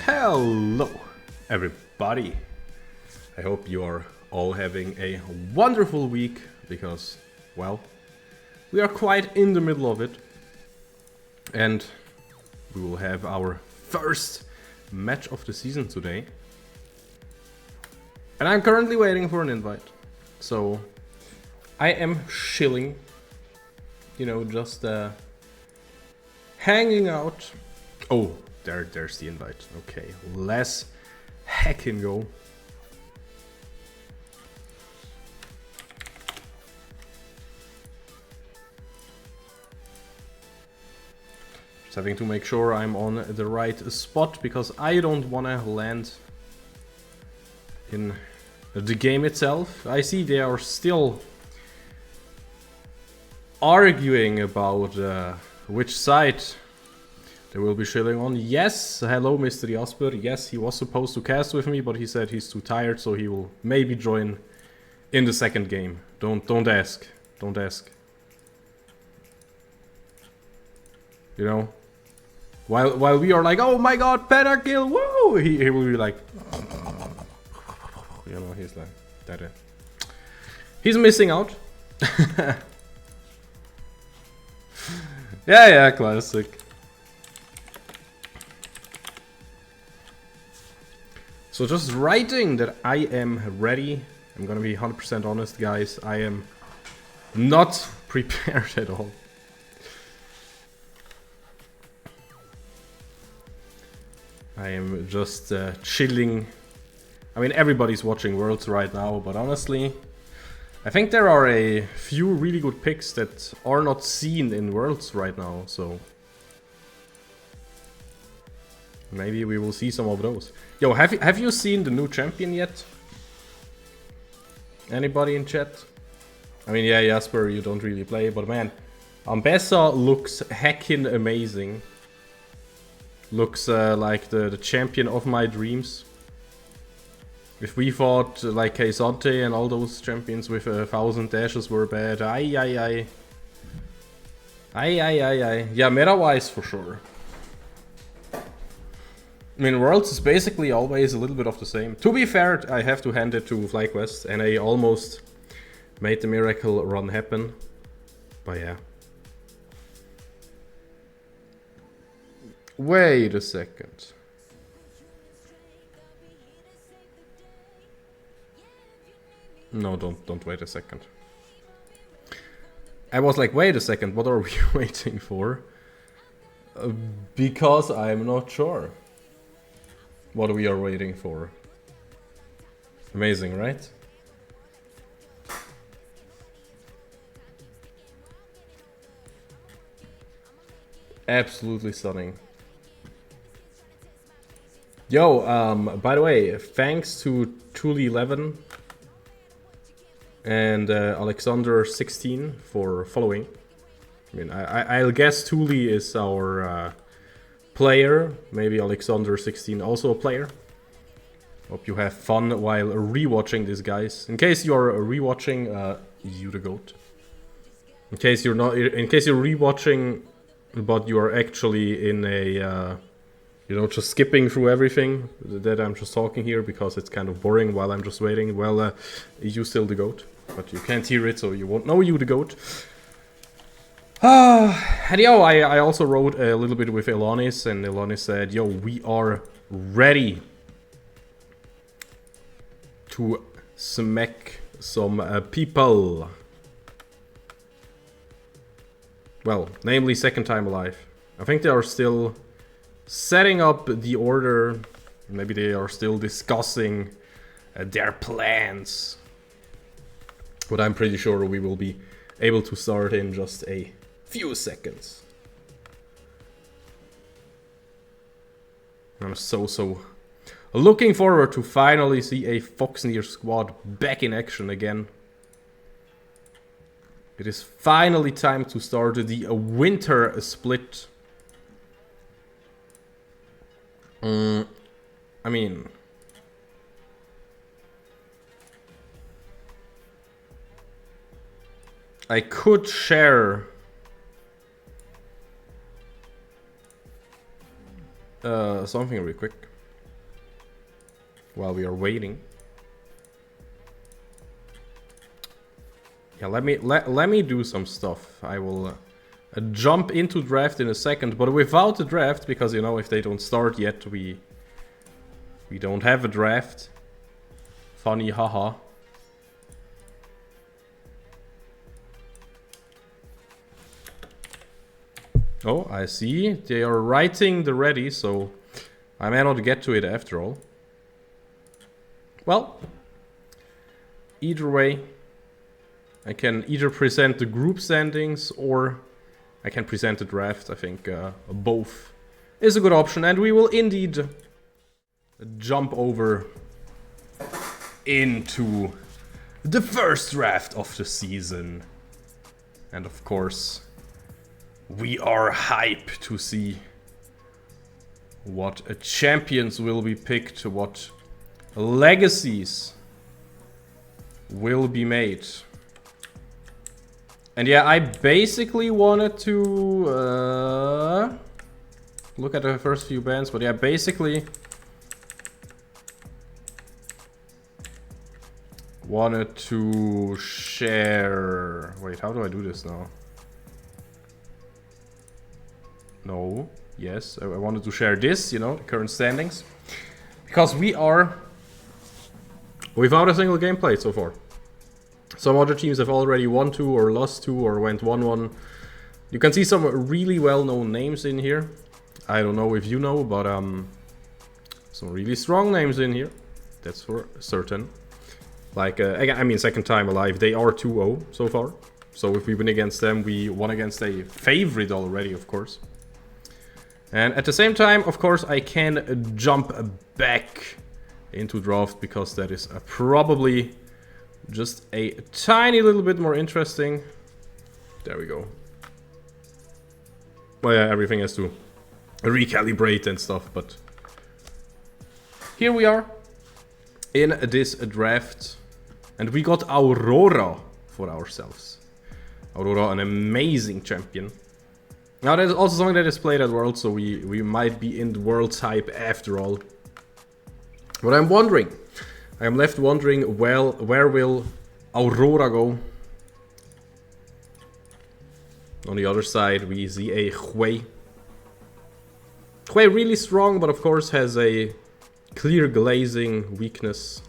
Hello everybody, I hope you are all having a wonderful week because, well, we are quite in the middle of it and we will have our first match of the season today and I'm currently waiting for an invite, so I am chilling, you know, just hanging out. Oh, there's the invite. Okay, let's heckin' go. Just having to make sure I'm on the right spot because I don't want to land in the game itself. I see they are still arguing about which side they will be chilling on. Yes, hello Mr. Jasper. Yes, he was supposed to cast with me, but he said he's too tired, so he will maybe join in the second game. Don't ask. Don't ask. You know? While we are like, oh my god, pentakill, woo! He will be like, you know, he's like that. He's missing out. Yeah, classic. So just writing that I am ready. I'm gonna be 100% honest, guys. I am not prepared at all. I am just chilling. I mean, everybody's watching Worlds right now, but honestly, I think there are a few really good picks that are not seen in Worlds right now, so maybe we will see some of those. Yo, have you seen the new champion yet? Anybody in chat? I mean, yeah, Jasper, you don't really play, but man, Ambessa looks heckin' amazing. Looks like the champion of my dreams. If we thought like Keisante and all those champions with 1,000 dashes were bad, aye. Yeah, meta-wise for sure. I mean, Worlds is basically always a little bit of the same. To be fair, I have to hand it to FlyQuest, and I almost made the miracle run happen. But yeah. Wait a second. No, don't wait a second. I was like, wait a second, what are we waiting for? Because I'm not sure what we are waiting for. Amazing, right? Absolutely stunning. Yo, by the way, thanks to Thule11 and Alexander16 for following. I mean, I'll guess Thule is our player. Maybe Alexander16 also a player. Hope you have fun while rewatching this, guys. In case you're rewatching, you the goat. In case you're not, in case you're rewatching, but you are actually in a, you know, just skipping through everything that I'm just talking here because it's kind of boring while I'm just waiting. Well, you still the goat, but you can't hear it, so you won't know you the goat. And yo, I also wrote a little bit with Elonis, and Elonis said, yo, we are ready to smack some people. Well, namely second time alive. I think they are still setting up the order. Maybe they are still discussing their plans. But I'm pretty sure we will be able to start in just a few seconds. I'm so looking forward to finally see a Foxnyr squad back in action again. It is finally time to start the winter split. I mean, I could share something real quick while we are waiting. Yeah, let me do some stuff. I will jump into draft in a second, but without the draft, because you know, if they don't start yet, we don't have a draft. Funny, haha. Oh, I see. They are writing the ready, so I may not get to it after all. Well, either way, I can either present the group standings or I can present the draft. I think both is a good option, and we will indeed jump over into the first draft of the season. And of course, we are hyped to see what champions will be picked, what legacies will be made. And yeah, I basically wanted to look at the first few bands, but yeah, basically wanted to share... Wait, how do I do this now? No, yes, I wanted to share this, you know, the current standings. Because we are without a single game played so far. Some other teams have already won 2 or lost 2 or went 1-1. You can see some really well-known names in here. I don't know if you know, but some really strong names in here. That's for certain. Like, I mean, second time alive, they are 2-0 so far. So if we win against them, we won against a favorite already, of course. And at the same time, of course, I can jump back into draft because that is probably just a tiny little bit more interesting. There we go. Well, yeah, everything has to recalibrate and stuff, but here we are in this draft, and we got Aurora for ourselves. Aurora, an amazing champion. Now, there's also something that is played at Worlds, so we might be in the Worlds hype after all. But I'm wondering, I am left wondering, well, where will Aurora go? On the other side, we see a Hui. Hui really strong, but of course has a clear glazing weakness.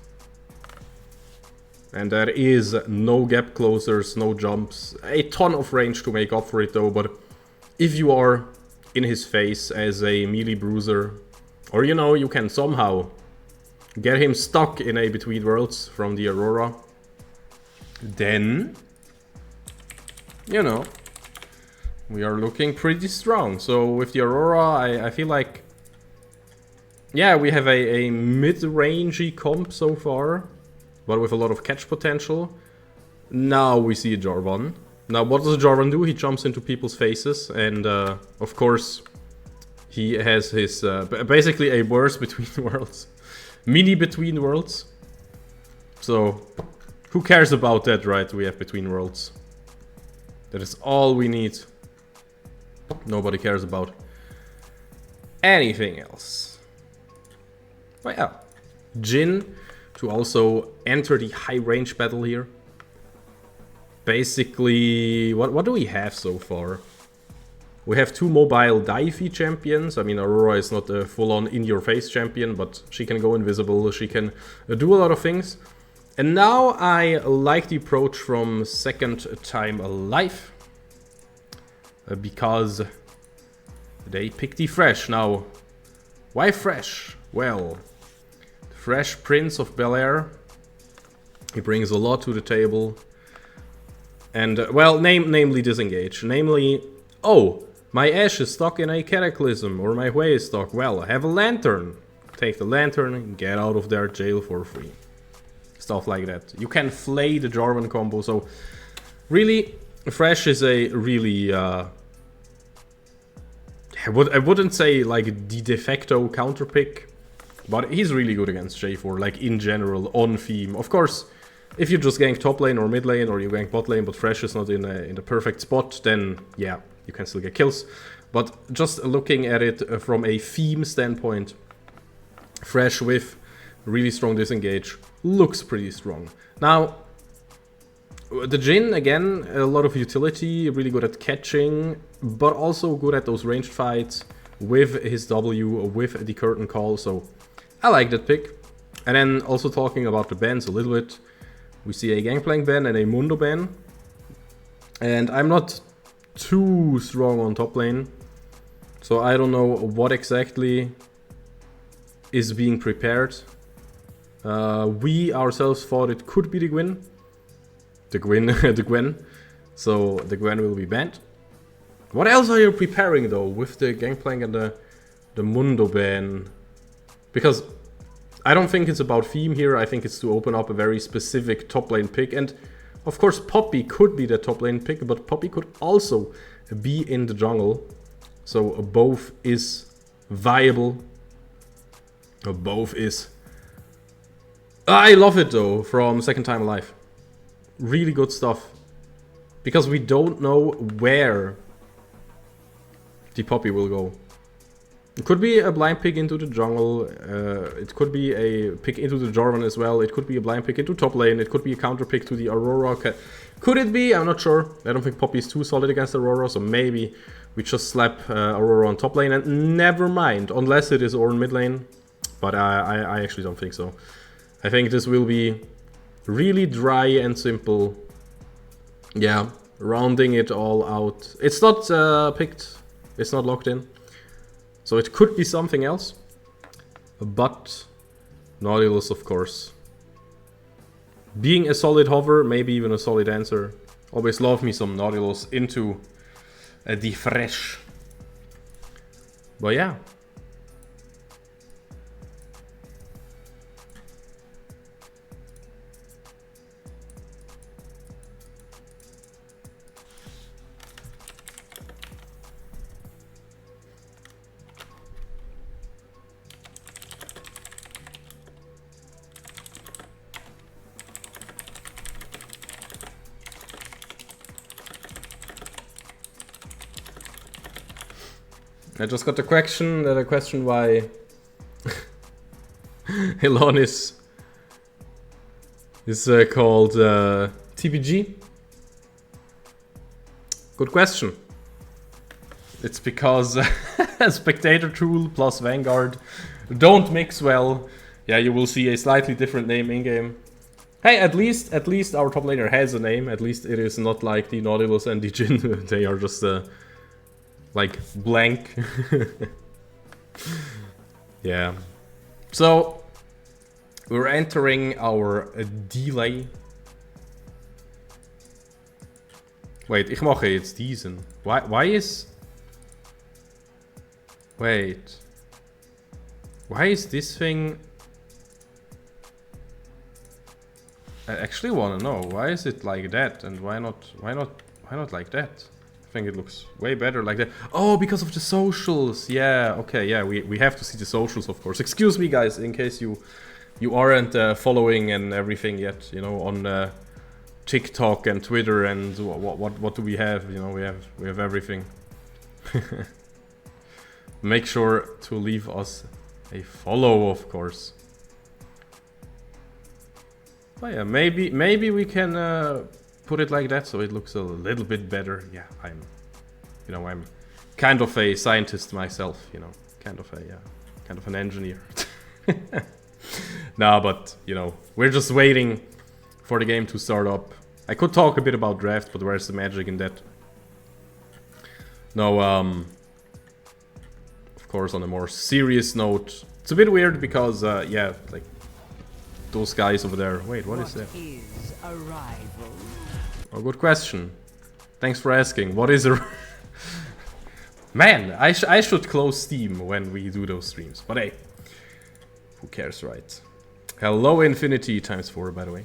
And there is no gap closers, no jumps. A ton of range to make up for it though, but if you are in his face as a melee bruiser, or you know, you can somehow get him stuck in a Between Worlds from the Aurora, then, you know, we are looking pretty strong. So with the Aurora, I feel like, yeah, we have a mid-rangey comp so far, but with a lot of catch potential. Now we see a Jarvan. Now what does a Jarvan do? He jumps into people's faces, and of course he has his basically a worse Between Worlds. Mini Between Worlds. So who cares about that, right? We have Between Worlds. That is all we need. Nobody cares about anything else. But yeah, Jhin to also enter the high range battle here. Basically, what do we have so far? We have 2 mobile divey champions. I mean, Aurora is not a full-on in-your-face champion, but she can go invisible, she can do a lot of things. And now I like the approach from Second Time Alive, because they pick the Thresh. Now, why Thresh? Well, the Thresh Prince of Bel-Air, he brings a lot to the table. And, well, namely disengage. Namely, oh, my Ashe is stuck in a Cataclysm, or my Hui is stuck. Well, I have a Lantern. Take the Lantern and get out of their jail for free. Stuff like that. You can flay the Jarvan combo, so really, Thresh is a really, I wouldn't say like the de facto counter pick, but he's really good against J4, like in general, on theme. Of course, if you just gank top lane or mid lane, or you gank bot lane, but Thresh is not in the perfect spot, then yeah, you can still get kills. But just looking at it from a theme standpoint, Thresh with really strong disengage looks pretty strong. Now, the Jhin, again, a lot of utility, really good at catching, but also good at those ranged fights with his W, with the curtain call, so I like that pick. And then also talking about the bans a little bit, we see a Gangplank ban and a Mundo ban. And I'm not too strong on top lane, so I don't know what exactly is being prepared. We ourselves thought it could be the Gwen. The Gwen. So the Gwen will be banned. What else are you preparing though with the Gangplank and the Mundo ban? Because I don't think it's about theme here, I think it's to open up a very specific top lane pick. And of course Poppy could be the top lane pick, but Poppy could also be in the jungle. So both is viable. Both is... I love it though, from Second Time Alive. Really good stuff. Because we don't know where the Poppy will go. It could be a blind pick into the jungle, it could be a pick into the Jarvan as well, it could be a blind pick into top lane, it could be a counter pick to the Aurora. Could it be? I'm not sure. I don't think Poppy is too solid against Aurora, so maybe we just slap Aurora on top lane and never mind, unless it is Ornn mid lane. But I actually don't think so. I think this will be really dry and simple. Yeah, rounding it all out. It's not picked, it's not locked in. So it could be something else, but Nautilus, of course. Being a solid hover, maybe even a solid answer. Always love me some Nautilus into the Thresh. But yeah. I just got the question why Elon is called TBG. Good question. It's because Spectator tool plus Vanguard don't mix well. Yeah, you will see a slightly different name in game. Hey, at least our top laner has a name. At least it is not like the Nautilus and the Jhin. They are just like blank. Yeah. So we're entering our delay. Wait, ich mache jetzt diesen. Why is... Wait. Why is this thing... I actually want to know, why is it like that and why not like that? I think it looks way better like that. Oh, because of the socials. Yeah, okay, yeah, we have to see the socials, of course. Excuse me, guys, in case you aren't following and everything yet, you know, on TikTok and Twitter and what do we have? You know, we have everything. Make sure to leave us a follow, of course. But yeah, maybe we can put it like that so it looks a little bit better. Yeah, I'm kind of a scientist myself, you know, kind of an engineer. Nah, but you know, we're just waiting for the game to start up. I could talk a bit about draft, but where's the magic in that? No, of course, on a more serious note, it's a bit weird because yeah, like those guys over there. Wait, what is that? Oh, good question. Thanks for asking. What is a... Man, I should close Steam when we do those streams. But hey, who cares, right? Hello, Infinity ×4, by the way.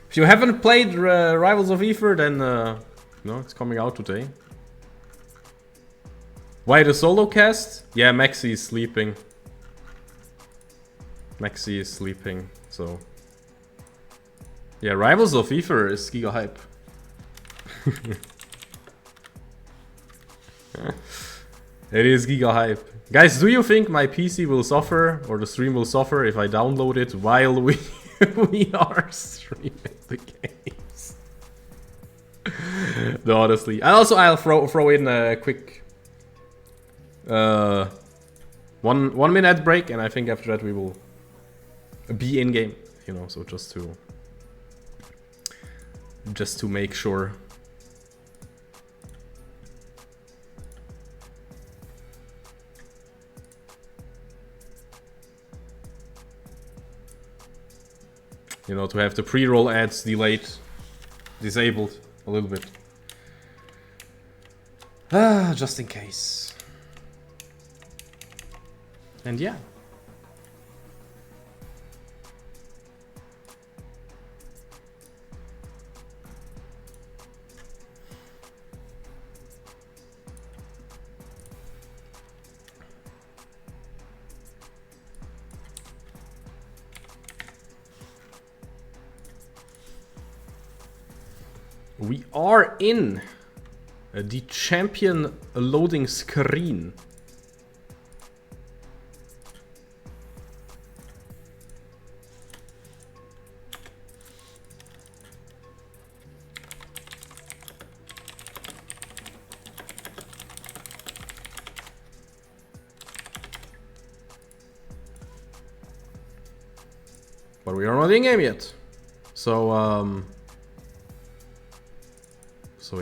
If you haven't played Rivals of Aether, then no, it's coming out today. Why the solo cast? Yeah, Maxi is sleeping. Maxi is sleeping, so... Yeah, Rivals of Aether is giga hype. It is giga hype. Guys, do you think my PC will suffer, or the stream will suffer, if I download it while we are streaming the games? No, honestly. And also, I'll throw in a quick... 1 minute break, and I think after that we will be in game, you know, so just to make sure. You know, to have the pre-roll ads disabled a little bit. Just in case. And yeah. We are in the champion loading screen. But we are not in game yet. So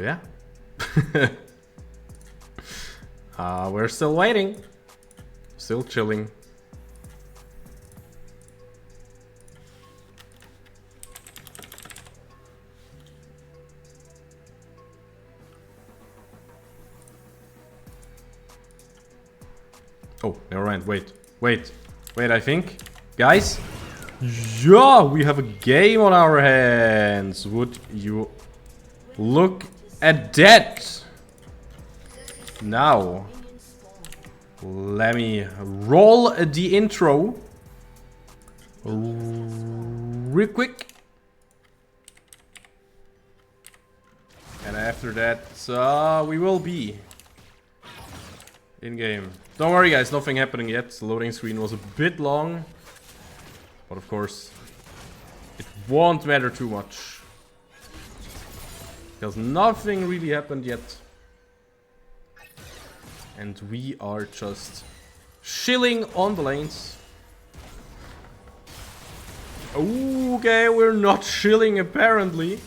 yeah. We're still waiting. Still chilling. Oh, never mind. Wait, I think. Guys? Yeah, we have a game on our hands. Would you look at that? Now, let me roll the intro real quick. And after that, we will be in game. Don't worry guys, nothing happening yet. The loading screen was a bit long. But of course, it won't matter too much. Because nothing really happened yet. And we are just chilling on the lanes. Okay, we're not chilling apparently.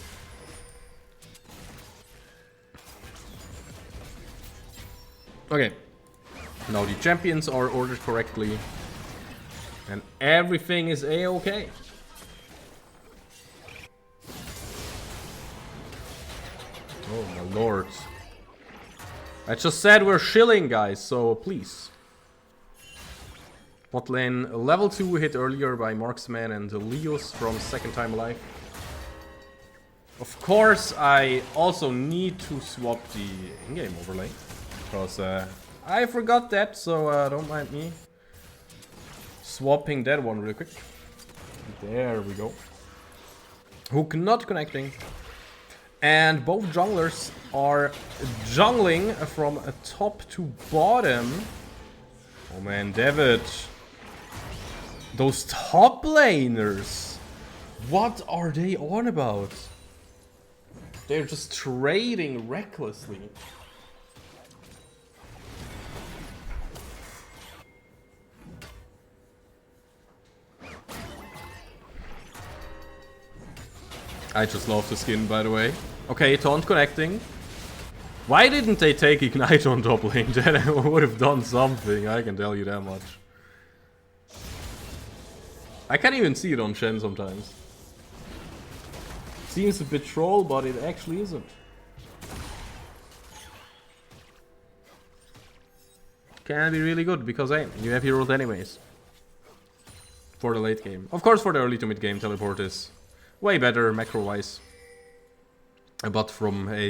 Okay. Now the champions are ordered correctly. And everything is a-okay. Oh my lord. I just said we're chilling, guys, so please. Bot lane level 2 hit earlier by Marksman and Leos from Second Time Alive. Of course, I also need to swap the in-game overlay. Because I forgot that, so don't mind me swapping that one real quick. There we go. Hook not connecting. And both junglers are jungling from top to bottom. Oh man, David. Those top laners. What are they on about? They're just trading recklessly. I just love the skin, by the way. Okay, taunt connecting. Why didn't they take Ignite on top lane? That would have done something, I can tell you that much. I can't even see it on Shen sometimes. Seems a bit troll, but it actually isn't. Can be really good, because hey, you have heroes anyways. For the late game. Of course, for the early to mid game, teleport is way better macro-wise. But from a,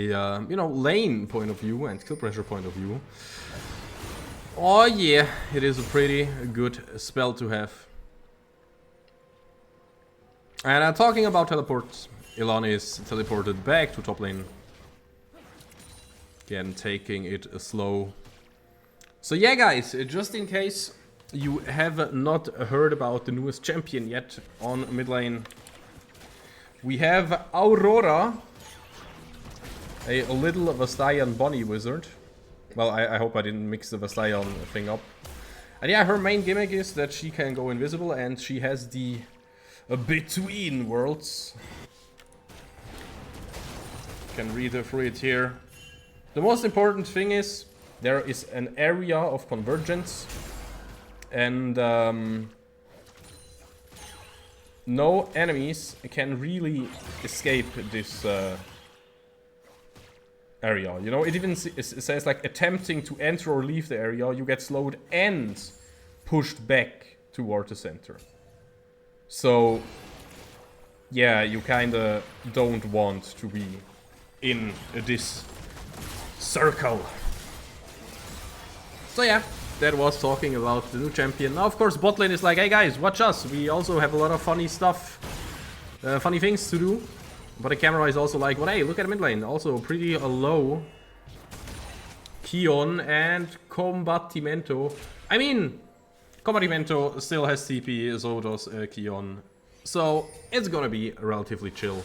you know, lane point of view and kill pressure point of view, oh yeah, it is a pretty good spell to have. And talking about teleports, Ilan is teleported back to top lane. Again, taking it slow. So yeah, guys, just in case you have not heard about the newest champion yet on mid lane, we have Aurora, a little Vastayan bunny wizard. Well, I hope I didn't mix the Vastayan thing up. And yeah, her main gimmick is that she can go invisible and she has the between worlds. Can read through it here. The most important thing is there is an area of convergence and no enemies can really escape this area. You know, it even says like attempting to enter or leave the area, you get slowed and pushed back toward the center. So yeah, you kinda don't want to be in this circle. So yeah, that was talking about the new champion. Now of course bot lane is like, hey guys, watch us. We also have a lot of funny stuff, funny things to do. But the camera is also like, well hey, look at the mid lane. Also pretty low Kion and Combattimento. I mean, Combattimento still has TP, so does Kion. So it's gonna be relatively chill.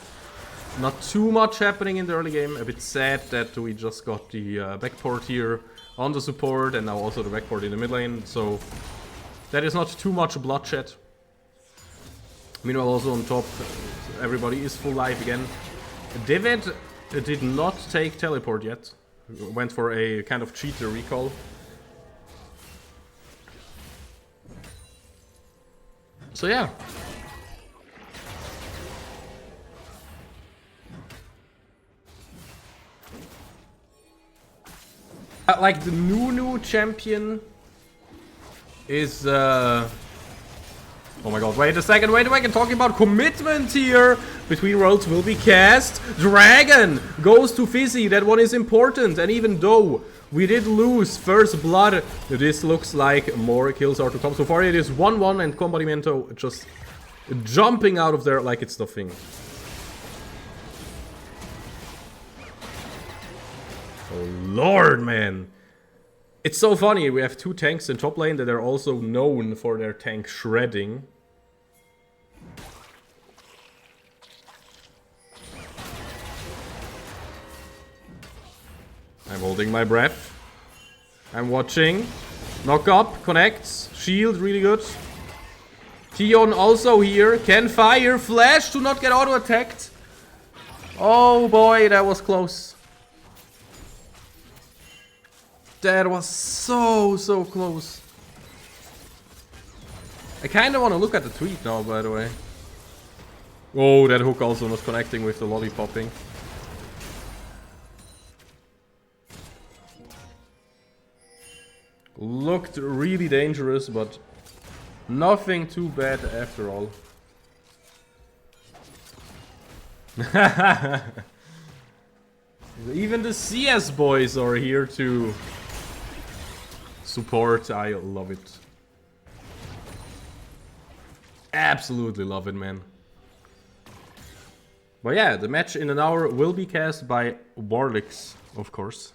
Not too much happening in the early game. A bit sad that we just got the backport here on the support and now also the backport in the mid lane. So that is not too much bloodshed. Meanwhile also on top, everybody is full life again. David did not take teleport yet. Went for a kind of cheater recall. So yeah. Like the new champion is oh my god, wait a second, talking about commitment here. Between worlds will be cast. Dragon goes to Fizzy, that one is important. And even though we did lose first blood, this looks like more kills are to come. So far it is 1-1 and Combattimento just jumping out of there like it's nothing. Oh lord, man. It's so funny, we have two tanks in top lane that are also known for their tank shredding. I'm holding my breath. I'm watching. Knock up, connects. Shield, really good. Tion also here. Can fire. Flash to not get auto-attacked. Oh boy, that was close. That was so close. I kind of want to look at the tweet now, by the way. Oh, that hook also not connecting with the lollipopping. Looked really dangerous, but nothing too bad after all. Even the CS boys are here to support. I love it. Absolutely love it, man. But yeah, the match in an hour will be cast by Warlix, of course.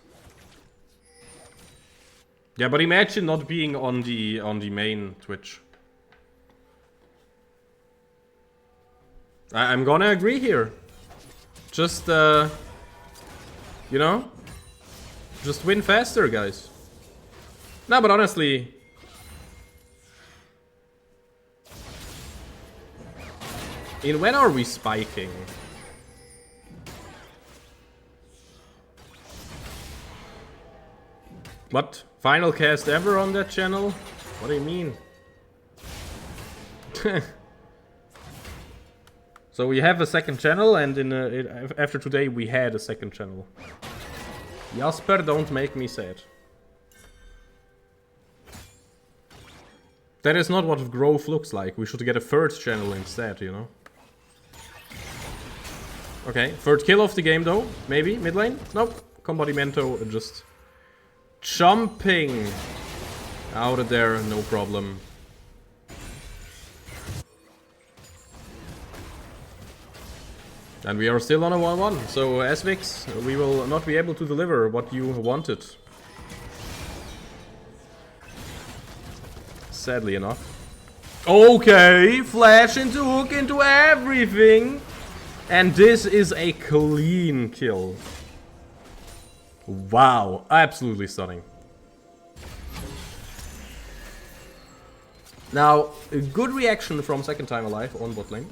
Yeah, but imagine not being on the main Twitch. I'm gonna agree here. Just you know, just win faster, guys. No, but honestly, in when are we spiking? What? Final cast ever on that channel? What do you mean? So we have a second channel, and after today we had a second channel. Jasper, don't make me sad. That is not what growth looks like. We should get a third channel instead, you know? Okay, third kill of the game though. Maybe, mid lane? Nope. Combatimento just jumping out of there, no problem. And we are still on a 1-1, so Svix, we will not be able to deliver what you wanted. Sadly enough. Okay, flash into hook into everything. And this is a clean kill. Wow, absolutely stunning. Now, a good reaction from Second Time Alive on bot lane.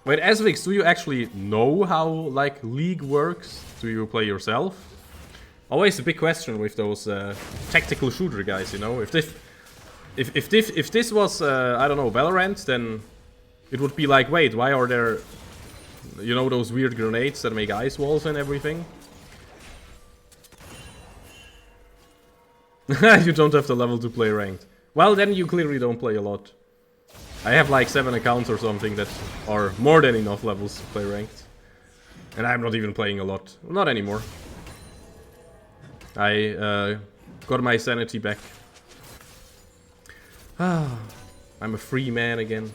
Wait, Svix, do you actually know how, like, League works? Do you play yourself? Always a big question with those tactical shooter guys, you know? If this was, I don't know, Valorant, then it would be like, wait, why are there, you know, those weird grenades that make ice walls and everything? You don't have the level to play ranked. Well, then you clearly don't play a lot. I have like 7 accounts or something that are more than enough levels to play ranked. And I'm not even playing a lot. Not anymore. I got my sanity back. Ah, I'm a free man again.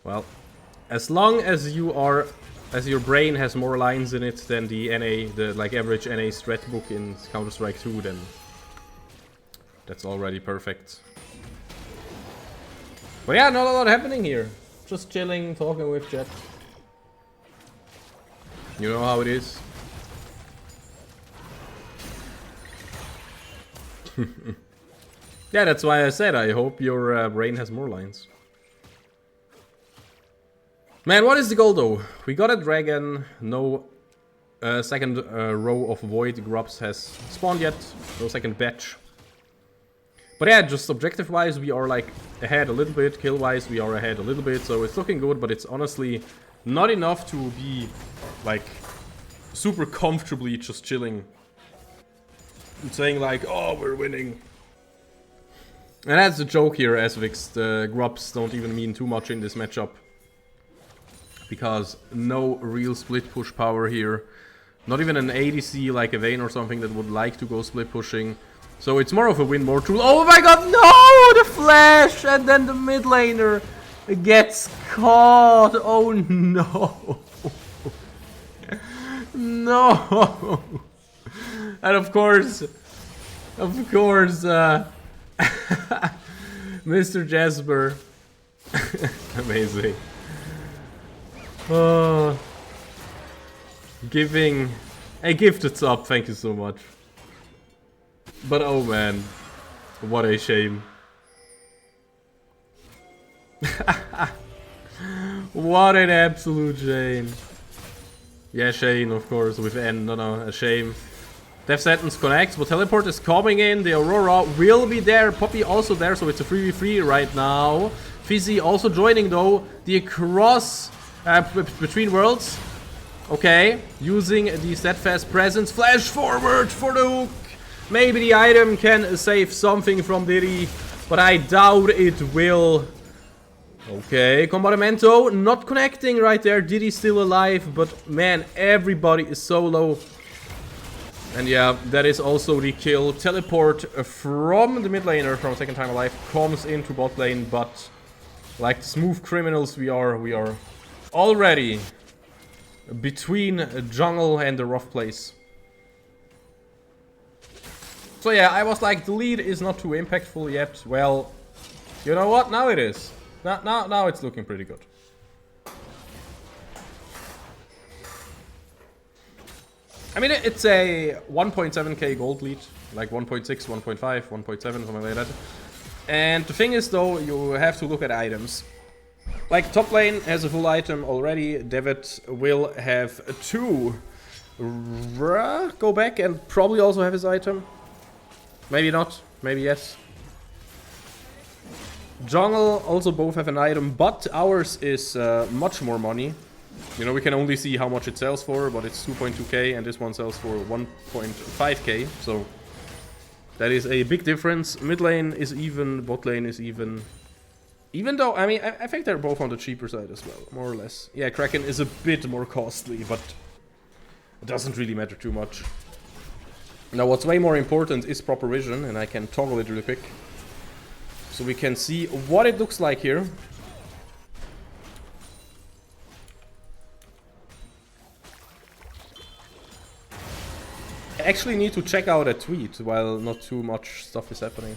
Well, as long as you are, as your brain has more lines in it than the NA, the like average NA strat book in Counter-Strike 2, then that's already perfect. But yeah, not a lot happening here. Just chilling, talking with chat. You know how it is. Yeah, that's why I said I hope your brain has more lines. Man, what is the goal though? We got a dragon, no second row of void grubs has spawned yet, no second batch. But yeah, just objective-wise we are like ahead a little bit, kill-wise we are ahead a little bit, so it's looking good, but it's honestly not enough to be like super comfortably just chilling and saying like, oh, we're winning. And that's the joke here, Svix. The grubs don't even mean too much in this matchup. Because no real split push power here. Not even an ADC like a Vayne or something that would like to go split pushing. So it's more of a win more tool. Oh my god, no! The flash! And then the mid laner gets caught. Oh no. No. And of course, Mr. Jasper. Amazing. giving a gifted sub, thank you so much. But oh man, what a shame. What an absolute shame. Yeah, Shane, of course, with N, no, a shame. Death Sentence connects, but Teleport is coming in, the Aurora will be there, Poppy also there, so it's a 3v3 right now. Fizzy also joining though, the cross between worlds. Okay, using the Steadfast Presence, flash forward for the hook. Maybe the item can save something from Diddy, but I doubt it will. Okay, Combatimento not connecting right there, Diddy's still alive, but man, everybody is so low. And yeah, that is also the kill. Teleport from the mid laner from second time alive comes into bot lane, but like the smooth criminals we are already between jungle and the rough place. So yeah, I was like, the lead is not too impactful yet. Well, you know what? Now it is. Now it's looking pretty good. I mean, it's a 1.7k gold lead, like 1.6, 1.5, 1.7, something like that. And the thing is, though, you have to look at items. Like, top lane has a full item already. David will have 2. Go back and probably also have his item. Maybe not, maybe yes. Jungle also both have an item, but ours is much more money. You know, we can only see how much it sells for, but it's 2.2k and this one sells for 1.5k, so that is a big difference. Mid lane is even, bot lane is even. Even though, I mean, I think they're both on the cheaper side as well, more or less. Yeah, Kraken is a bit more costly, but it doesn't really matter too much. Now, what's way more important is proper vision, and I can toggle it really quick. So we can see what it looks like here. I actually need to check out a tweet while not too much stuff is happening.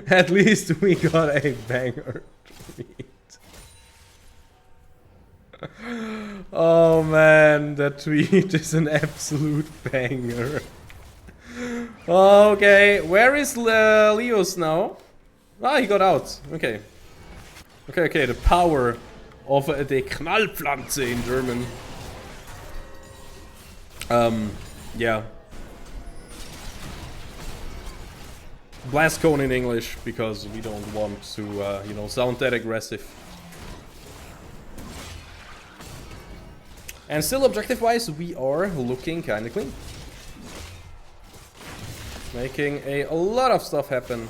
At least we got a banger tweet. Oh man, that tweet is an absolute banger. Okay, where is Leos now? Ah, he got out. Okay. Okay, the power of the Knallpflanze in German. Yeah. Blast cone in English, because we don't want to, you know, sound that aggressive. And still, objective-wise, we are looking kinda clean. Making a lot of stuff happen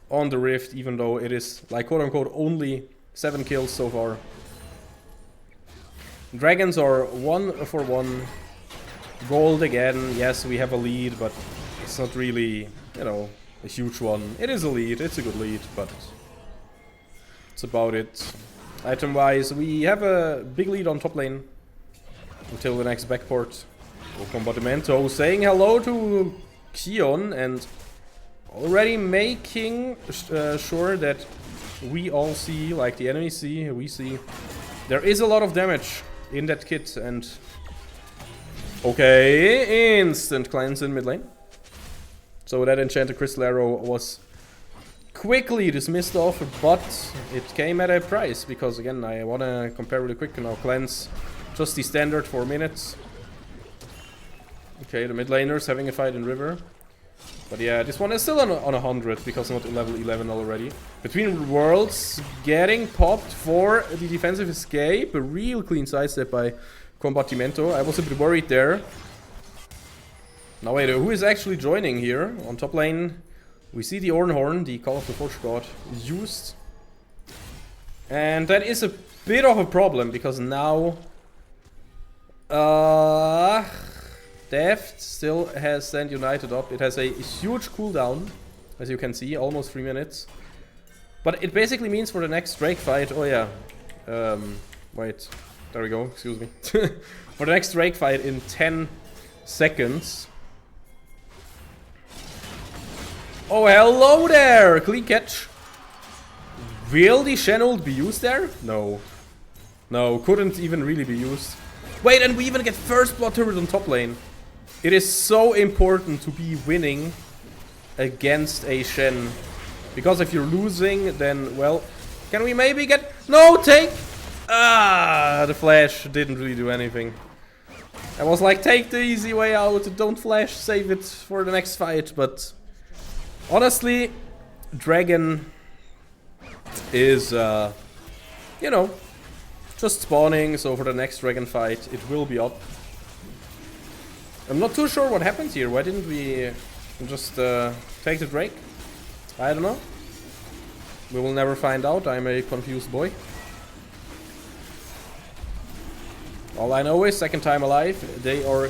on the Rift, even though it is, like, quote-unquote, only 7 kills so far. Dragons are 1 for 1. Gold again, yes, we have a lead, but it's not really, you know, a huge one. It is a lead, it's a good lead, but it's about it. Item-wise, we have a big lead on top lane until the next backport. Combatimento saying hello to Kion and already making sure that we all see, like the enemy see, we see. There is a lot of damage in that kit, and okay, instant cleanse in mid lane. So that enchanted crystal arrow was quickly dismissed off, but it came at a price, because again, I wanna compare really quick. Now cleanse, just the standard 4 minutes. Okay, the mid laners having a fight in river. But yeah, this one is still on 100, because not level 11 already. Between worlds, getting popped for the defensive escape. A real clean sidestep by Combatimento. I was a bit worried there. Now wait, who is actually joining here? On top lane, we see the Ornhorn, the Call of the Forge God, used. And that is a bit of a problem, because now Deft still has Stand United up. It has a huge cooldown, as you can see, almost 3 minutes. But it basically means for the next Drake fight, oh yeah, wait, there we go, excuse me. For the next Drake fight in 10 seconds, Oh, hello there! Clean catch. Will the Shen ult be used there? No. No, couldn't even really be used. Wait, and we even get first blood turret on top lane. It is so important to be winning against a Shen. Because if you're losing, then, well... Can we maybe get... No, take... Ah, the flash didn't really do anything. I was like, take the easy way out, don't flash, save it for the next fight, but... Honestly, Dragon is, you know, just spawning, so for the next Dragon fight, it will be up. I'm not too sure what happens here. Why didn't we just take the Drake? I don't know. We will never find out. I'm a confused boy. All I know is, second time alive, they are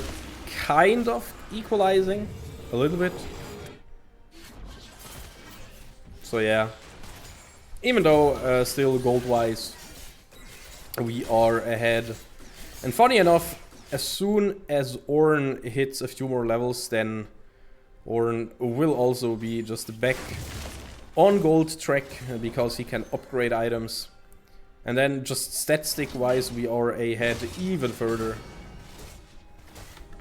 kind of equalizing a little bit. So yeah, even though still gold-wise we are ahead. And funny enough, as soon as Ornn hits a few more levels, then Ornn will also be just back on gold track because he can upgrade items. And then just stat-stick-wise we are ahead even further.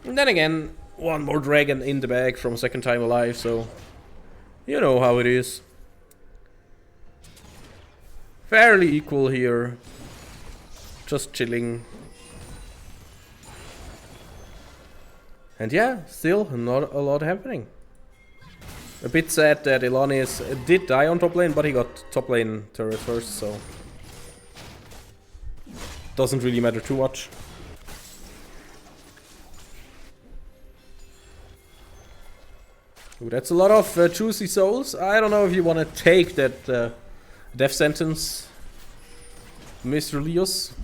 And then again, one more dragon in the bag from second time alive, so you know how it is. Fairly equal here. Just chilling. And yeah, still not a lot happening. A bit sad that Elanis did die on top lane, but he got top lane turret first, so... Doesn't really matter too much. Ooh, that's a lot of juicy souls. I don't know if you want to take that death sentence, Mr. Leos.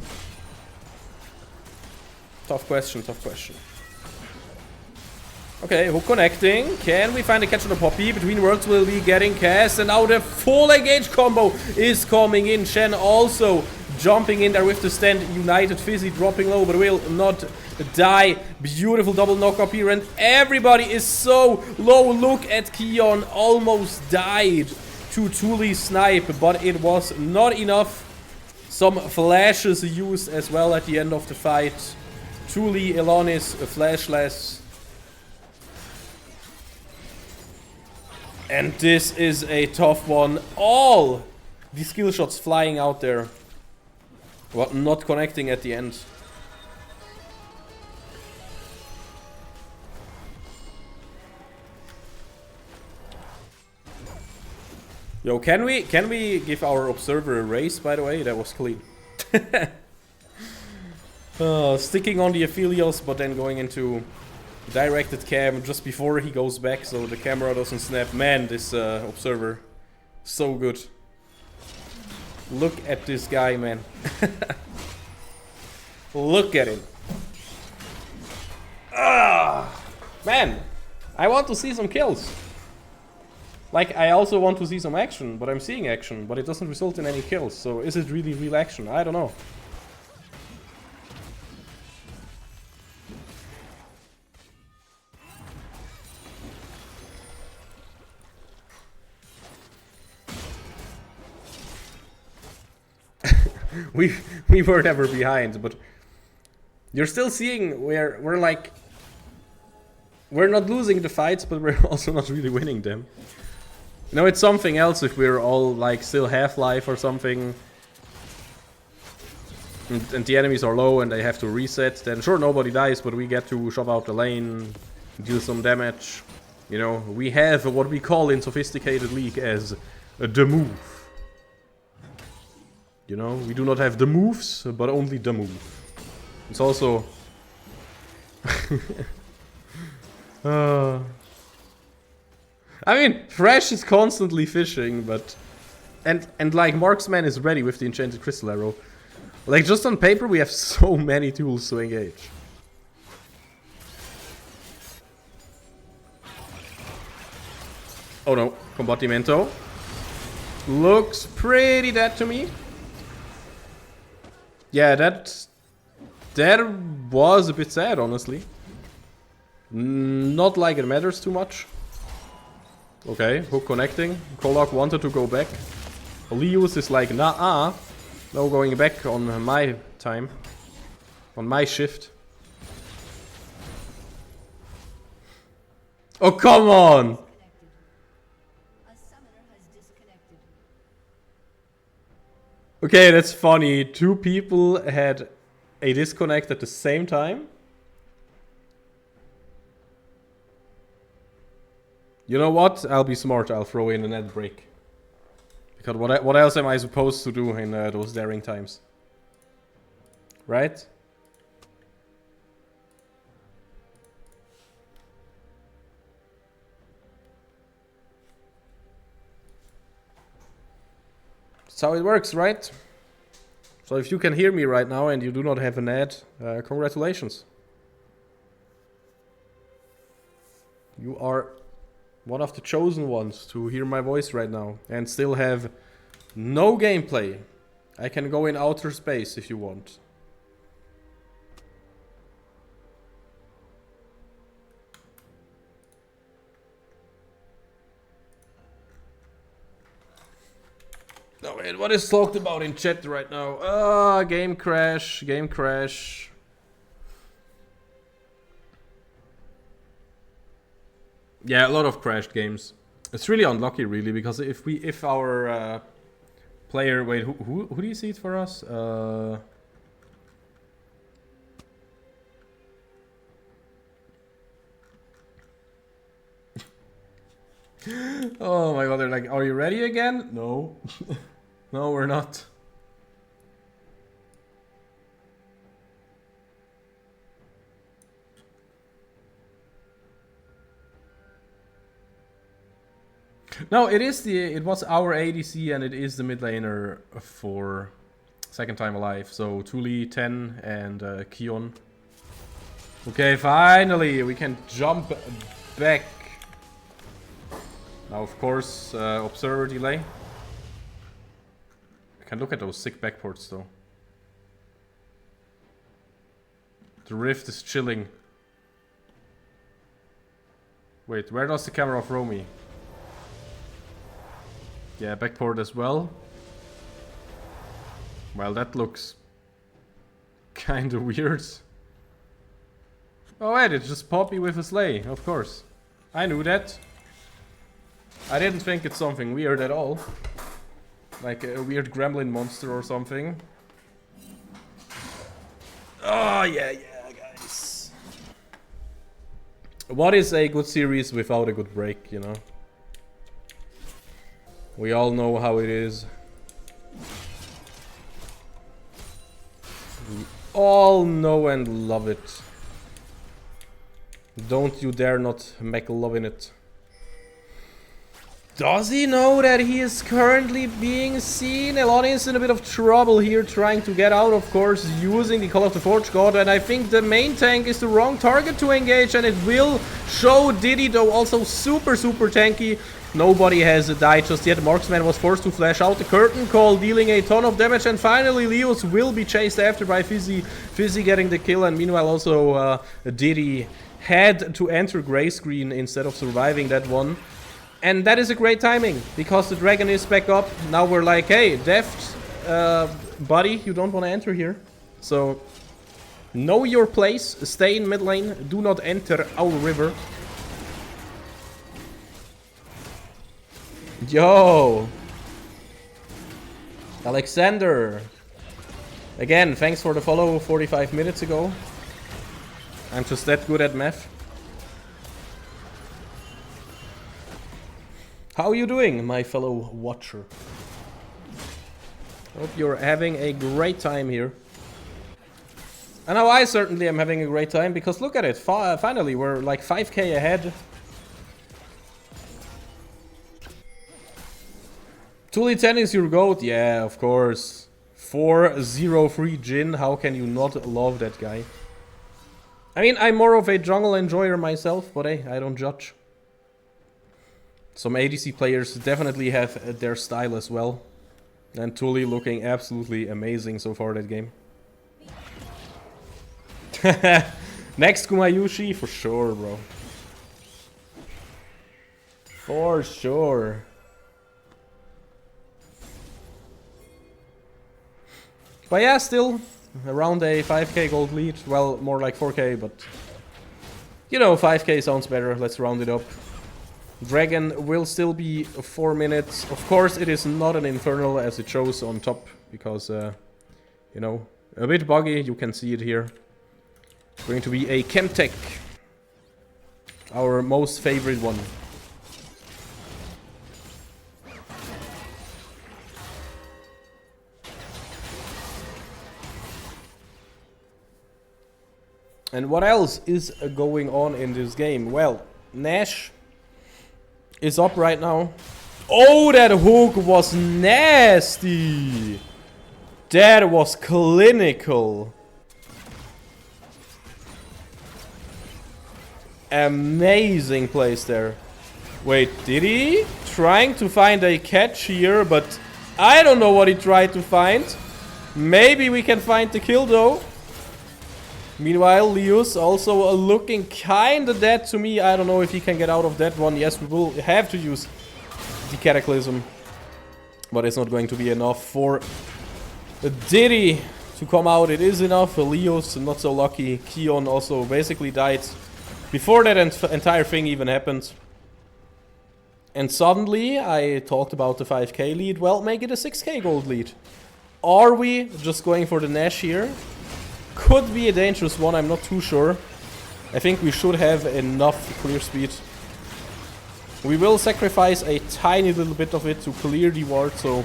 Tough question, tough question. Okay, hook connecting. Can we find a catch on the Poppy? Between worlds will be getting cast, and now the full engage combo is coming in. Shen also jumping in there with the stand. United Fizzy dropping low, but will not die. Beautiful double knock up here, and everybody is so low. Look at Keon, almost died to Thule's snipe, but it was not enough. Some flashes used as well at the end of the fight. Thule, Elanis, flashless. And this is a tough one. All the skill shots flying out there, but not connecting at the end. Yo, can we give our observer a raise, by the way? That was clean. Sticking on the Aphelios, but then going into directed cam just before he goes back, so the camera doesn't snap. Man, this observer, so good. Look at this guy, man. Look at him. Ah, man, I want to see some kills. Like, I also want to see some action, but I'm seeing action, but it doesn't result in any kills. So is it really real action? I don't know. we were never behind, but you're still seeing where we're like, we're not losing the fights, but we're also not really winning them. You know, it's something else if we're all like still half-life or something, and the enemies are low and they have to reset, then sure, nobody dies, but we get to shove out the lane, deal some damage. You know, we have what we call in sophisticated League as the move. You know, we do not have the moves, but only the move. It's also... I mean, Thresh is constantly fishing, but... And like, Marksman is ready with the Enchanted Crystal Arrow. Like, just on paper, we have so many tools to engage. Oh no, Combattimento. Looks pretty dead to me. Yeah, that was a bit sad, honestly. Not like it matters too much. Okay, hook connecting. Kolok wanted to go back. Leos is like, nah, no going back on my time. On my shift. Oh, come on! Okay, that's funny. Two people had a disconnect at the same time. You know what? I'll be smart. I'll throw in a net break. Because what else am I supposed to do in those daring times? Right? That's how it works, right? So if you can hear me right now and you do not have an ad, congratulations. You are one of the chosen ones to hear my voice right now and still have no gameplay. I can go in outer space if you want. No, wait, what is talked about in chat right now? Ah, game crash, game crash. Yeah, a lot of crashed games. It's really unlucky, really, because if our player, wait, who do you see it for us? Oh my god, they're like, are you ready again? No. No, we're not. No, it was our ADC and it is the mid laner for second time alive. So Tuli, 10 and Kion. Okay, finally we can jump back. Now of course, observer delay. I can look at those sick backports though. The rift is chilling. Wait, where does the camera throw me? Yeah, backport as well. Well, that looks kinda weird. Oh wait, it's just Poppy with a sleigh, of course. I knew that. I didn't think it's something weird at all. Like a weird gremlin monster or something. Oh yeah, guys. What is a good series without a good break, you know? We all know how it is. We all know and love it. Don't you dare not make love in it. Does he know that he is currently being seen? Eloni is in a bit of trouble here, trying to get out, of course, using the Call of the Forge God. And I think the main tank is the wrong target to engage, and it will show Diddy, though also super tanky. Nobody has died just yet. Marksman was forced to flash out the curtain call, dealing a ton of damage. And finally, Leos will be chased after by Fizzy. Fizzy getting the kill, and meanwhile also Diddy had to enter gray screen instead of surviving that one. And that is a great timing, because the dragon is back up. Now we're like, hey, Deft, buddy, you don't want to enter here. So, know your place, stay in mid lane, do not enter our river. Yo! Alexander! Again, thanks for the follow 45 minutes ago. I'm just that good at math. How are you doing, my fellow watcher? Hope you're having a great time here. And now I certainly am having a great time, because look at it, finally we're like 5k ahead. Tuli 10 is your GOAT? Yeah, of course. 403 Jin, how can you not love that guy? I mean, I'm more of a jungle enjoyer myself, but hey, I don't judge. Some ADC players definitely have their style as well. And Tuli looking absolutely amazing so far that game. Next Kumayushi, for sure, bro. For sure. But yeah, still around a 5k gold lead. Well, more like 4k, but you know, 5k sounds better. Let's round it up. Dragon will still be 4 minutes. Of course, it is not an infernal as it shows on top because, you know, a bit buggy. You can see it here. It's going to be a Chemtech, our most favorite one. And what else is going on in this game? Well, Nash is up right now. Oh, that hook was nasty. That was clinical. Amazing place there. Wait, did he? Trying to find a catch here, but I don't know what he tried to find. Maybe we can find the kill though. Meanwhile, Leos also looking kinda dead to me. I don't know if he can get out of that one. Yes, we will have to use the Cataclysm. But it's not going to be enough for Diddy to come out. It is enough for Leos, not so lucky. Keon also basically died before that entire thing even happened. And suddenly, I talked about the 5k lead. Well, make it a 6k gold lead. Are we just going for the Nash here? Could be a dangerous one, I'm not too sure. I think we should have enough clear speed. We will sacrifice a tiny little bit of it to clear the ward, so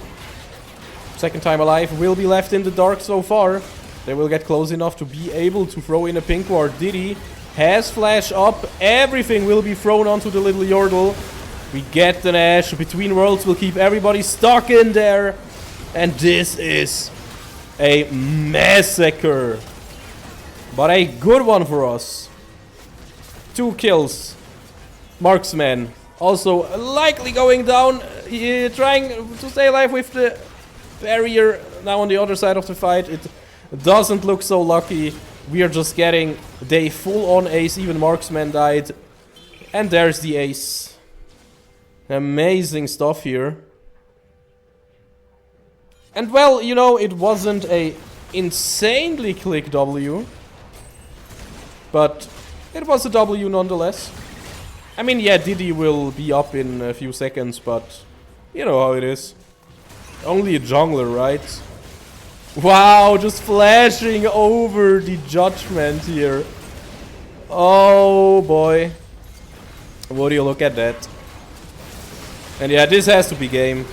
second time alive will be left in the dark so far. They will get close enough to be able to throw in a pink ward. Diddy has flash up, everything will be thrown onto the little Yordle. We get the Nash, Between Worlds will keep everybody stuck in there. And this is a massacre. But a good one for us. 2 kills. Marksman also likely going down. Trying to stay alive with the barrier now on the other side of the fight. It doesn't look so lucky. We are just getting the full-on ace. Even Marksman died. And there's the ace. Amazing stuff here. And well, you know, it wasn't a insanely quick W. But it was a W nonetheless. I mean, yeah, Diddy will be up in a few seconds, but you know how it is. Only a jungler, right? Wow, just flashing over the judgment here. Oh boy. Would you look at that? And yeah, this has to be game.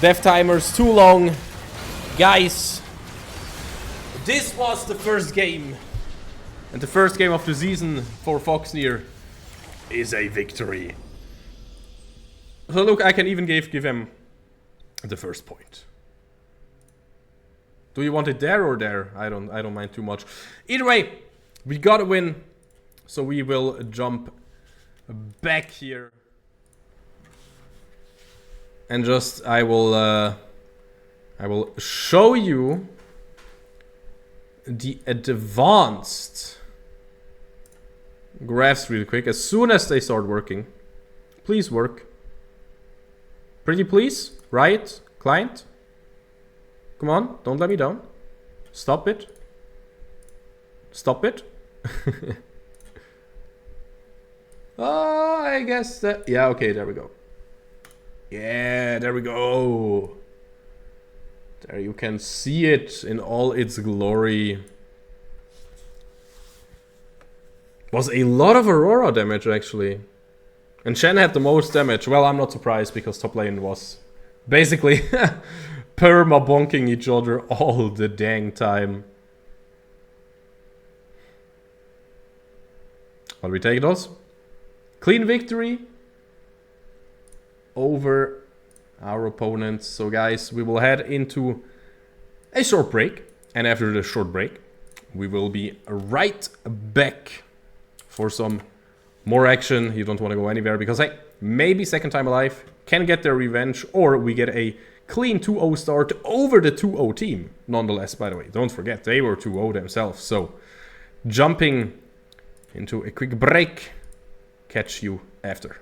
Death timer's too long. Guys, this was the first game. And the first game of the season for Foxnyr is a victory. So look, I can even give him the first point. Do you want it there or there? I don't mind too much. Either way, we got a win. So we will jump back here. And just I will show you the advanced graphs real quick as soon as they start working. Please work. Pretty please, right, client? Come on, don't let me down. Stop it. Stop it. Oh, I guess that, yeah, okay, there we go. Yeah, there we go. There you can see it in all its glory. Was a lot of Aurora damage actually. And Shen had the most damage. Well, I'm not surprised because top lane was basically perma bonking each other all the dang time. But we take those. Clean victory over our opponents. So guys, we will head into a short break. And after the short break, we will be right back for some more action. You don't want to go anywhere because, hey, maybe second time alive can get their revenge, or we get a clean 2-0 start over the 2-0 team. Nonetheless, by the way, don't forget, they were 2-0 themselves. So, jumping into a quick break. Catch you after.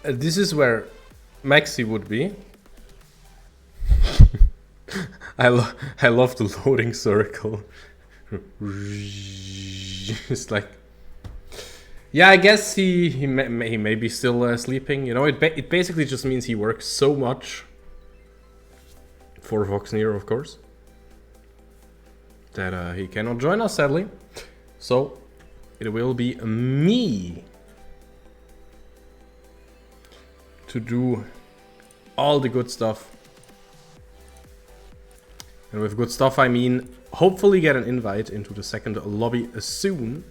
This is where Maxi would be. I love the loading circle. It's like, yeah, I guess he may be still sleeping. You know, it basically just means he works so much for Foxnyr, of course, that he cannot join us, sadly. So it will be me to do all the good stuff. And with good stuff, I mean hopefully get an invite into the second lobby soon.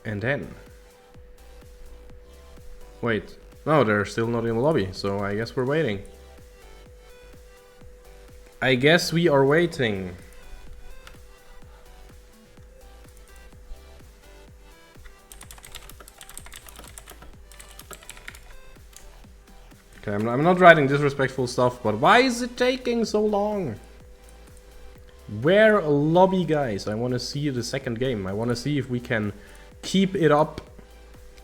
And then... Wait. No, they're still not in the lobby, so I guess we're waiting. I guess we are waiting. Okay, I'm not writing disrespectful stuff, but why is it taking so long? Where lobby, guys? I want to see the second game. I want to see if we can keep it up,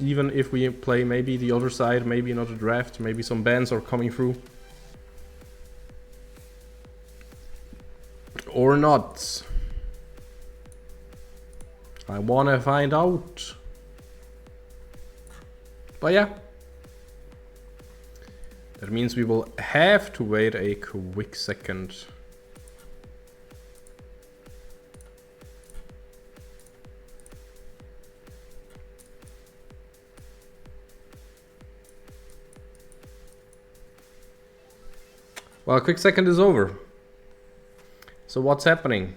even if we play maybe the other side, maybe another draft, maybe some bans are coming through. Or not. I want to find out. But yeah. That means we will have to wait a quick second. Well, a quick second is over. So what's happening?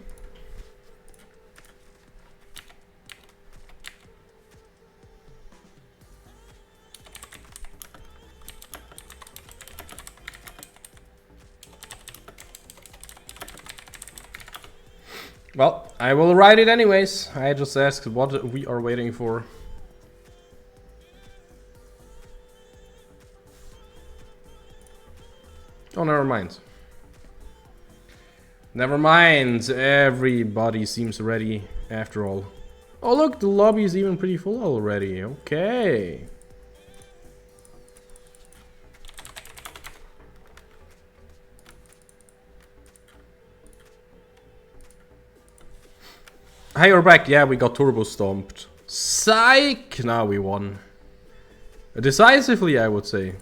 Well, I will write it anyways. I just asked what we are waiting for. Oh, never mind. Never mind. Everybody seems ready after all. Oh, look, the lobby is even pretty full already. Okay. Hey, we're back. Yeah, we got turbo stomped. Psych! Now we won. Decisively, I would say.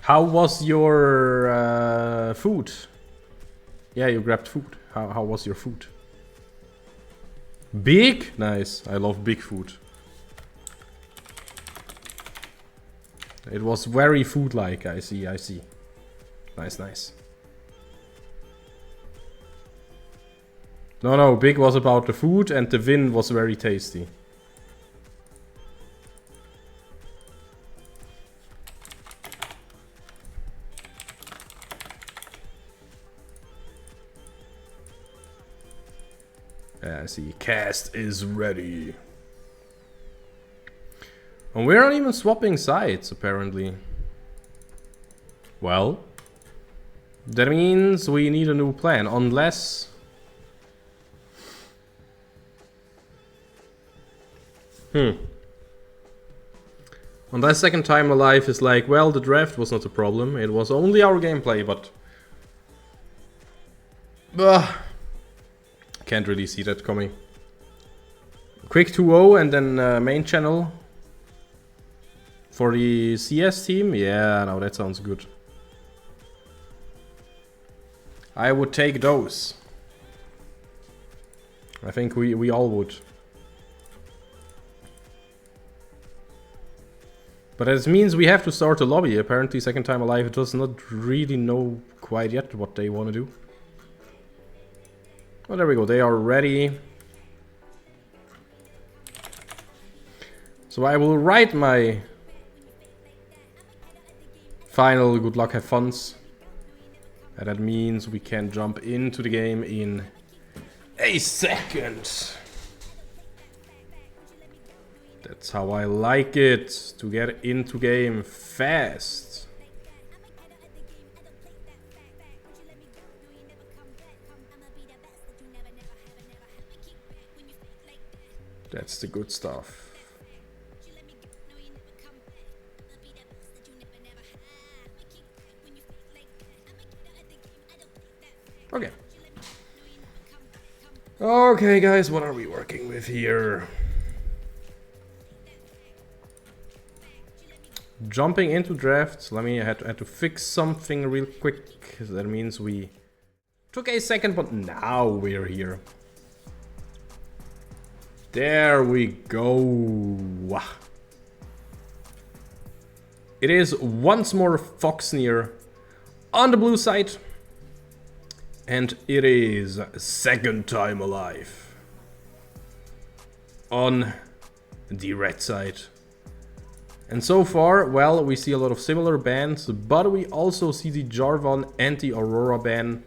How was your food? Yeah, you grabbed food. How was your food? Big? Nice. I love big food. It was very food-like. I see. Nice, nice. No, big was about the food and the win was very tasty. Yeah, I see. Cast is ready. And we're not even swapping sides, apparently. Well, that means we need a new plan, unless... Unless Second Time Alive is like, well, the draft was not a problem, it was only our gameplay, but... Can't really see that coming. Quick 2-0 and then main channel. For the CS team? Yeah, no, that sounds good. I would take those. I think we all would. But that means we have to start a lobby. Apparently Second Time Alive does not really know quite yet what they want to do. Oh, there we go. They are ready. So I will write my final good luck, have funs. And that means we can jump into the game in a second. That's how I like it, to get into game fast. That's the good stuff. Okay. Okay, guys, what are we working with here? Jumping into drafts. Let me had to fix something real quick. That means we took a second, but now we're here. There we go. It is once more Foxnyr on the blue side. And it is second time alive on the red side. And so far, well, we see a lot of similar bans, but we also see the Jarvan and the Aurora ban.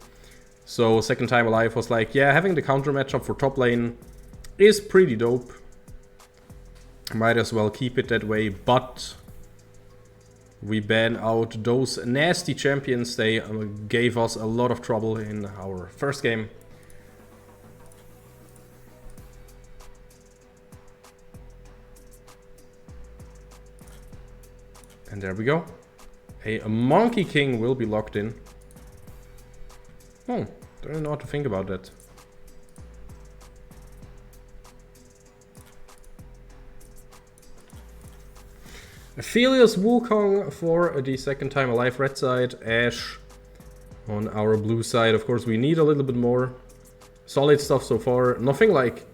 So second time alive was like, yeah, having the counter matchup for top lane is pretty dope. Might as well keep it that way, but we ban out those nasty champions. They gave us a lot of trouble in our first game. And there we go. A Monkey King will be locked in. Oh, don't know what to think about that. Aphelios Wukong for the second time alive red side. Ashe on our blue side. Of course, we need a little bit more solid stuff so far. Nothing like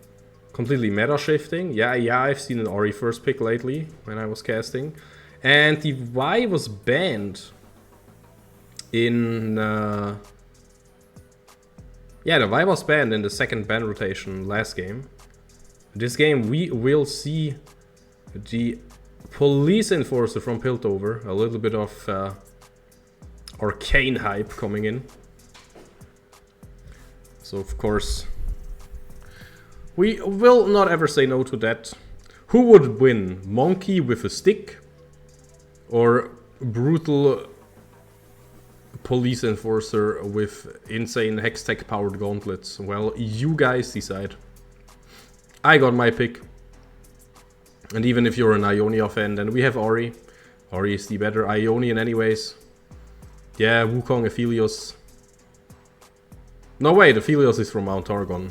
completely meta shifting. Yeah, I've seen an Ori first pick lately when I was casting. And the Y was banned in... yeah, the Y was banned in the second ban rotation last game. This game we will see the Police Enforcer from Piltover. A little bit of arcane hype coming in. So of course we will not ever say no to that. Who would win? Monkey with a stick? Or brutal Police Enforcer with insane Hextech powered gauntlets? Well, you guys decide. I got my pick. And even if you're an Ionia fan, then we have Ori. Ori is the better Ionian anyways. Yeah, Wukong, Aphelios. No wait, Aphelios is from Mount Targon.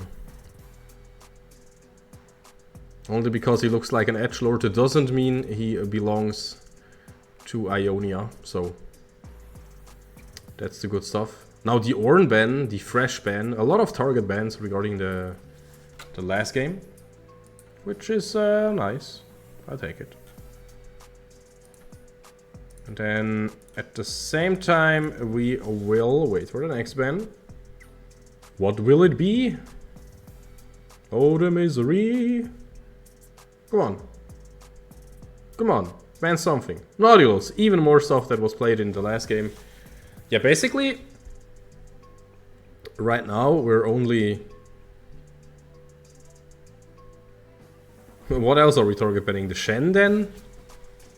Only because he looks like an edgelord, it doesn't mean he belongs to Ionia, so that's the good stuff. Now the Ornn ban, the fresh ban, a lot of target bans regarding the last game, which is nice. I'll take it. And then at the same time we will wait for the next ban. What will it be? Oh, the misery. Come on. Come on. Ban something. Nautilus. Even more stuff that was played in the last game. Yeah, basically, right now we're only... What else are we target banning? The Shen then?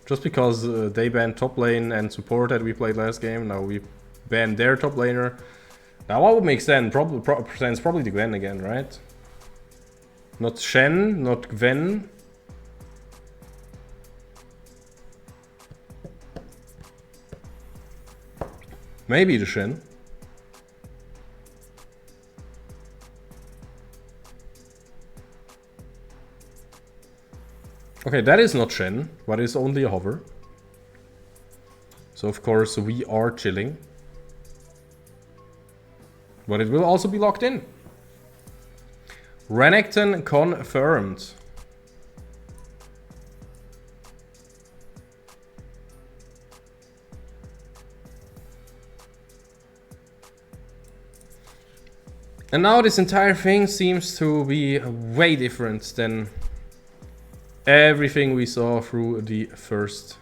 Just because they banned top lane and support that we played last game. Now we banned their top laner. Now what would make sense? Probably the Gwen again, right? Not Shen, not Gwen. Maybe the Shen. Okay, that is not Shen, but it's only a hover. So of course we are chilling. But it will also be locked in. Renekton confirmed. And now this entire thing seems to be way different than everything we saw through the first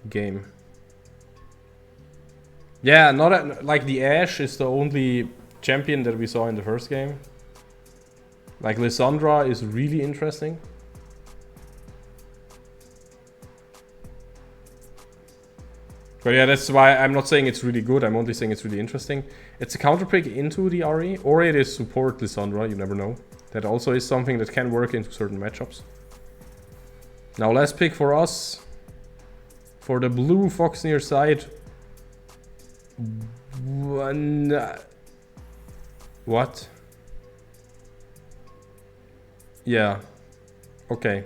game. Yeah, not like the Ashe is the only champion that we saw in the first game. Like Lissandra is really interesting. But yeah, that's why I'm not saying it's really good, I'm only saying it's really interesting. It's a counter pick into the Ori, or it is support Lissandra, you never know. That also is something that can work into certain matchups. Now last pick for us. For the blue Foxnyr side. What? Yeah. Okay.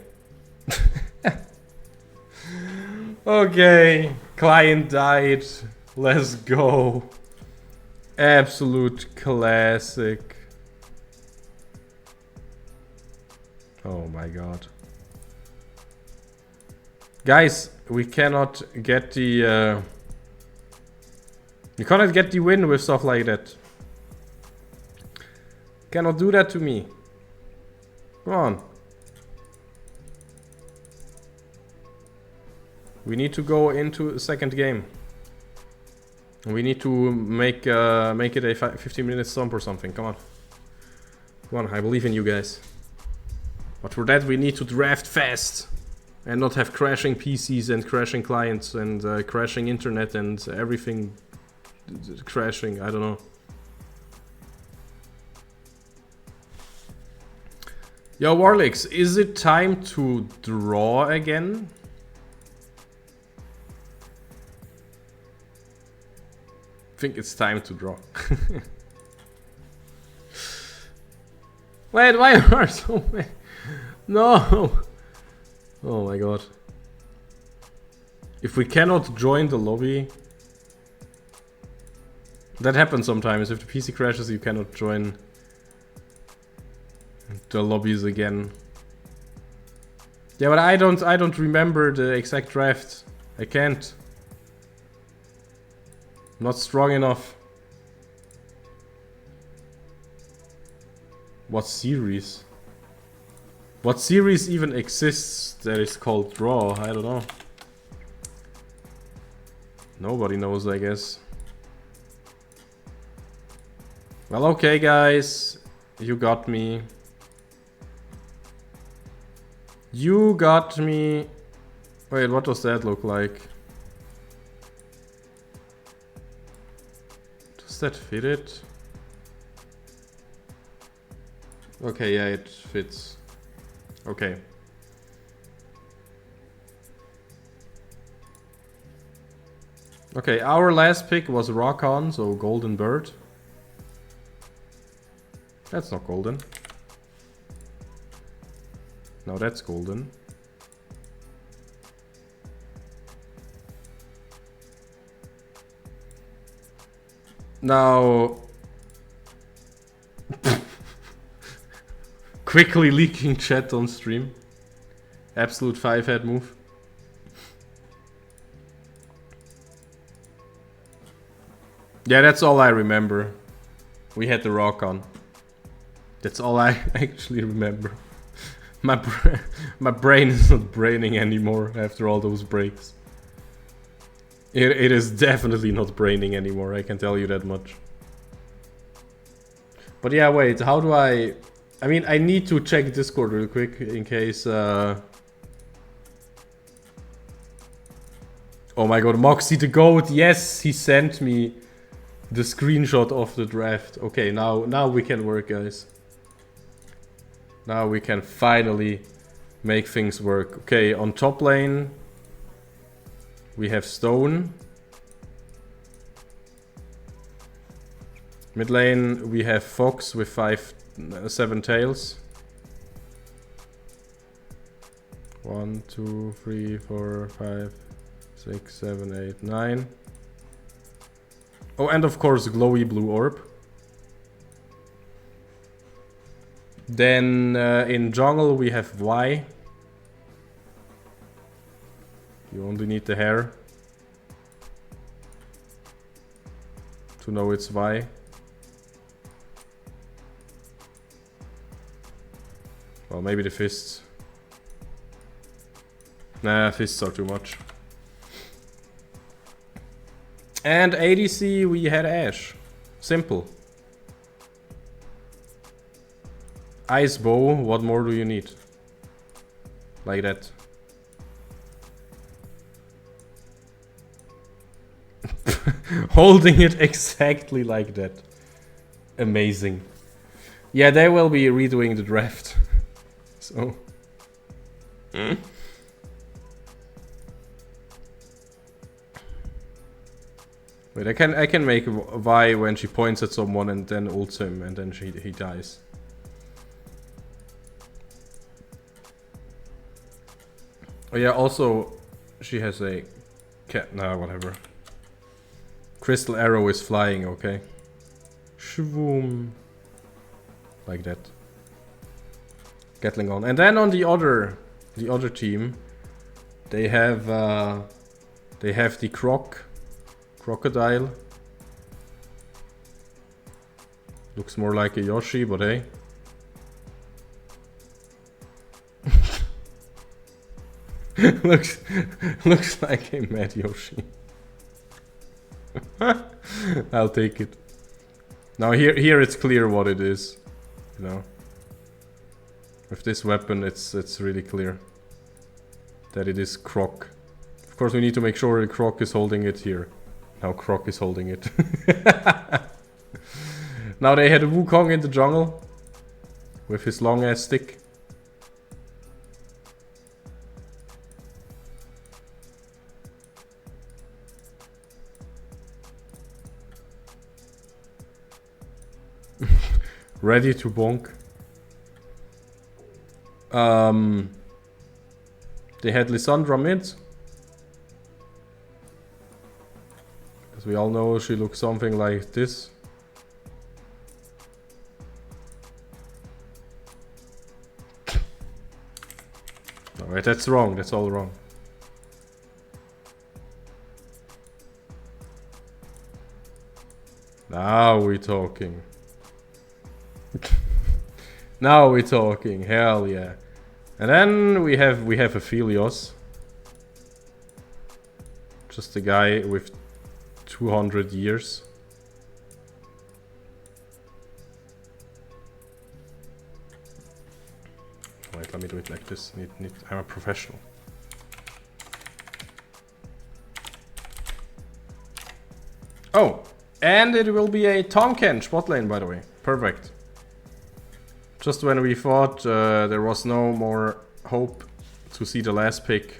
Okay. Client died. Let's go. Absolute classic. Oh my god. Guys, we cannot get the... we cannot get the win with stuff like that. Cannot do that to me. Come on. We need to go into a second game. We need to make it a 15-minute stomp or something. Come on. Come on, I believe in you guys. But for that we need to draft fast. And not have crashing PCs and crashing clients and crashing internet and everything crashing. I don't know. Yo, Warlix, is it time to draw again? I think it's time to draw. Wait, why are so many? No! Oh my god. If we cannot join the lobby... That happens sometimes. If the PC crashes, you cannot join the lobbies again. Yeah, but I don't remember the exact draft. I can't. Not strong enough. What series? What series even exists that is called draw? I don't know. Nobody knows, I guess. Well, okay, guys. You got me. You got me. Wait, what does that look like? Does that fit it? Okay, yeah, it fits. Okay. Okay, our last pick was Rock On, so Golden Bird. That's not golden. No, that's golden. Now... Quickly leaking chat on stream. Absolute 5-head move. Yeah, that's all I remember. We had the rock on. That's all I actually remember. My brain is not braining anymore after all those breaks. It is definitely not braining anymore, I can tell you that much. But yeah, wait, how do I... I mean, I need to check Discord real quick in case... Oh my god, Moxie the Goat, yes, he sent me the screenshot of the draft. Okay, now we can work, guys. Now we can finally make things work. Okay, on top lane we have Stone. Mid lane we have Fox with 7 tails. 1, 2, 3, 4, 5, 6, 7, 8, 9. Oh, and of course glowy blue orb. Then in jungle we have Y. You only need the hair to know it's Y. Well, maybe the fists. Nah, fists are too much. And ADC we had Ashe. Simple. Ice bow, what more do you need? Like that. Holding it exactly like that. Amazing. Yeah, they will be redoing the draft. So. Wait, I can make Vi when she points at someone and then ults him and then he dies. Oh yeah, also she has a cat. Nah, whatever. Crystal arrow is flying, okay. Shvoom. Like that. Gatling on. And then on the other team, they have the crocodile. Looks more like a Yoshi, but hey. looks like a mad Yoshi. I'll take it. Now here it's clear what it is, you know. With this weapon, it's really clear that it is Croc. Of course, we need to make sure that Croc is holding it here. Now Croc is holding it. Now they had Wukong in the jungle with his long ass stick. Ready to bonk. They had Lissandra mid. As we all know, she looks something like this. Alright, that's wrong. That's all wrong. Now we're talking. Now we're talking. Hell yeah. And then we have Aphelios. Just a guy with 200 years. Wait, let me do it like this. I'm a professional. Oh, and it will be a Tonken bot lane, by the way. Perfect. Just when we thought there was no more hope to see the last pick.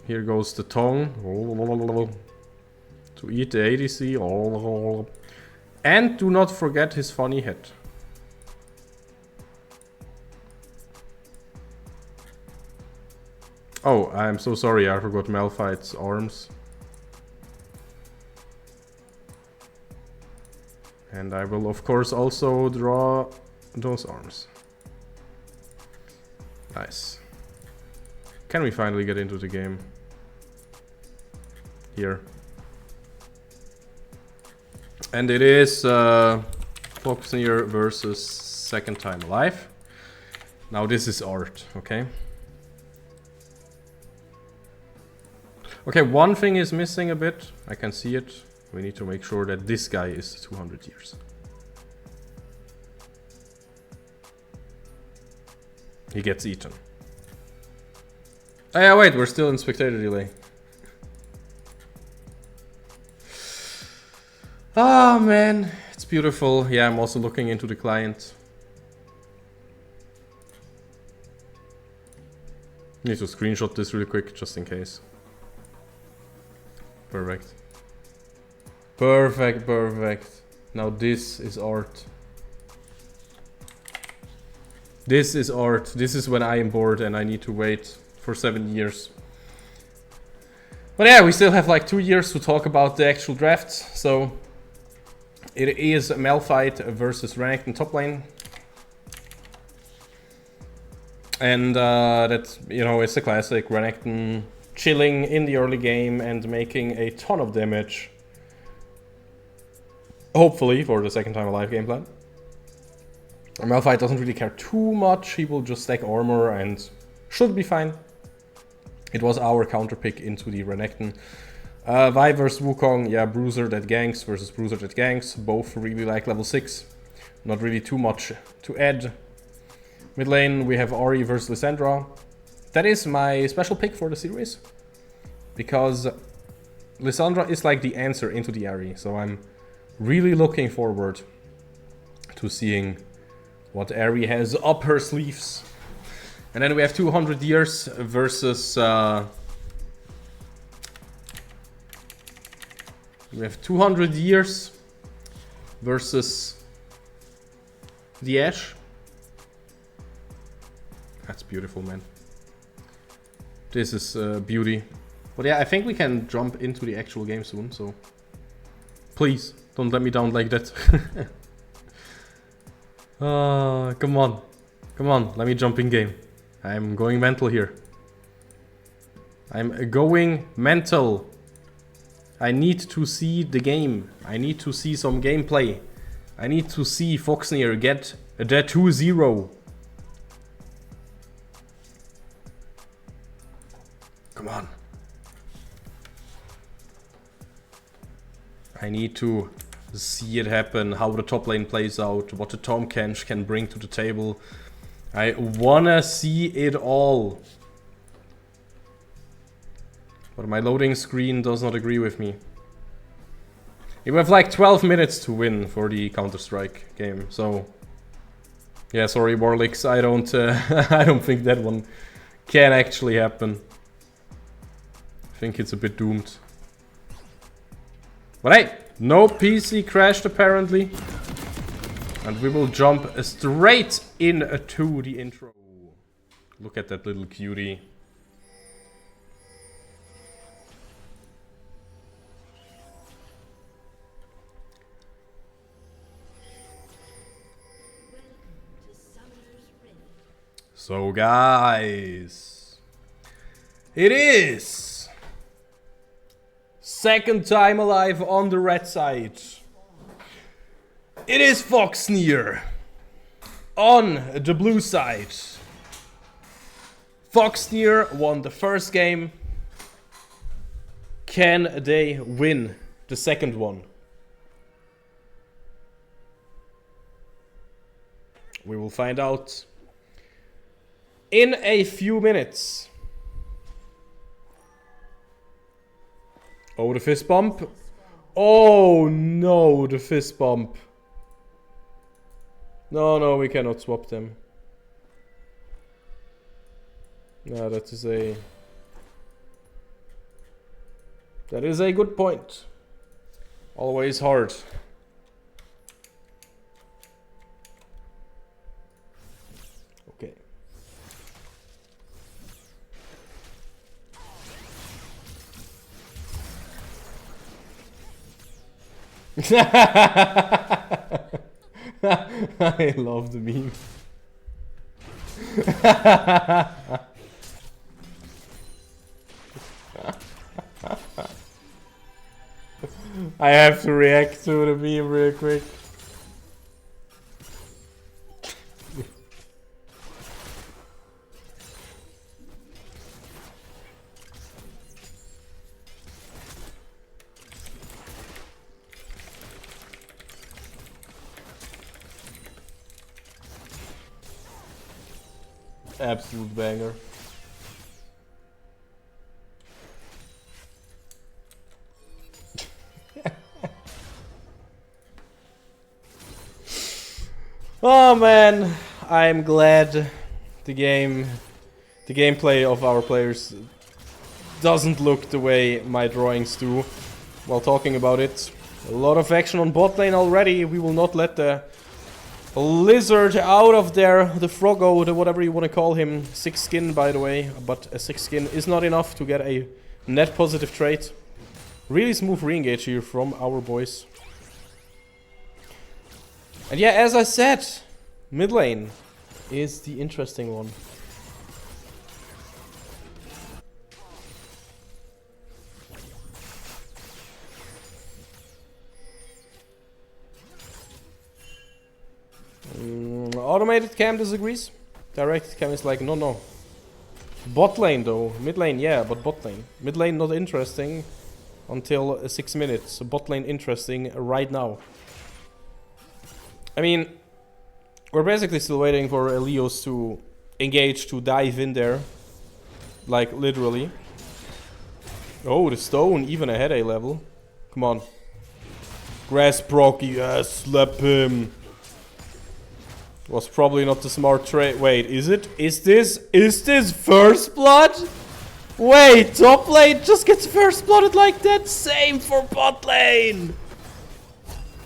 Here goes the tongue. To eat the ADC. And do not forget his funny head. Oh, I'm so sorry, I forgot Malphite's arms. And I will of course also draw those arms. Nice. Can we finally get into the game? Here. And it is Foxnyr versus Second Time Alive. Now this is art, okay? Okay, one thing is missing a bit. I can see it. We need to make sure that this guy is 200 years. He gets eaten. Oh yeah, wait, we're still in spectator delay. Oh man, it's beautiful. Yeah, I'm also looking into the client. Need to screenshot this really quick, just in case. Perfect. Perfect, perfect. Now this is art. This is art. This is when I am bored and I need to wait for 7 years. But yeah, we still have like 2 years to talk about the actual drafts. So it is Malphite versus Renekton top lane. And that's, you know, it's a classic Renekton chilling in the early game and making a ton of damage. Hopefully for the Second Time Alive game plan. Malphite doesn't really care too much. He will just stack armor and should be fine. It was our counter pick into the Renekton. Vi versus Wukong, yeah, Bruiser that ganks versus Bruiser that ganks. Both really like level 6. Not really too much to add. Mid lane we have Ahri versus Lissandra. That is my special pick for the series. Because Lissandra is like the answer into the Ahri, so I'm really looking forward to seeing what Ahri has up her sleeves. And then we have 200 years versus... we have 200 years versus the Ashe. That's beautiful, man. This is beauty. But yeah, I think we can jump into the actual game soon, so... Please, don't let me down like that. Come on. Come on, let me jump in game. I'm going mental here. I'm going mental. I need to see the game. I need to see some gameplay. I need to see Foxnyr get that 2-0. Come on. I need to see it happen, how the top lane plays out, what the Tahm Kench can bring to the table. I wanna see it all. But my loading screen does not agree with me. You have like 12 minutes to win for the Counter-Strike game, so... Yeah, sorry Warlicks, I don't I don't think that one can actually happen. I think it's a bit doomed. But hey, no PC crashed apparently. And we will jump straight into the intro. Look at that little cutie. So guys, it is second time alive on the red side. It is Foxnyr on the blue side. Foxnyr won the first game. Can they win the second one? We will find out in a few minutes. Oh, the fist bump. Oh no, the fist bump. No, we cannot swap them. No, that is a good point. Always hard. Okay. I love the meme. I have to react to the meme real quick. Absolute banger. Oh man, I'm glad the gameplay of our players doesn't look the way my drawings do while talking about it. A lot of action on bot lane already. We will not let the lizard out of there, the froggo, the whatever you want to call him. 6 skin by the way, but a 6 skin is not enough to get a net positive trait. Really smooth re-engage here from our boys. And yeah, as I said, mid lane is the interesting one. Automated cam disagrees. Directed cam is like, no. Bot lane though. Mid lane, yeah, but bot lane. Mid lane not interesting until 6 minutes. Bot lane interesting right now. I mean, we're basically still waiting for Elios to engage, to dive in there. Like, literally. Oh, the stone, even ahead A level. Come on. Grass Brock, yes, slap him. Was probably not the smart trade. Wait, is it? Is this first blood? Wait, top lane just gets first blooded like that? Same for bot lane.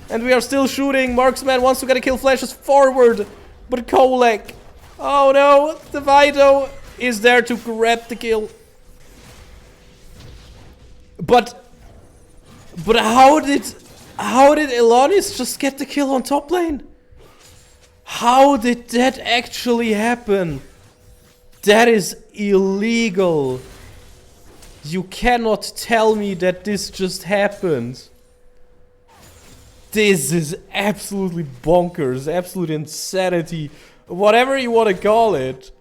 And we are still shooting. Marksman wants to get a kill, flashes forward. But Kolek. Oh no, the Vito is there to grab the kill. But how did Elanis just get the kill on top lane? How did that actually happen? That is illegal. You cannot tell me that this just happened. This is absolutely bonkers, absolute insanity. Whatever you want to call it.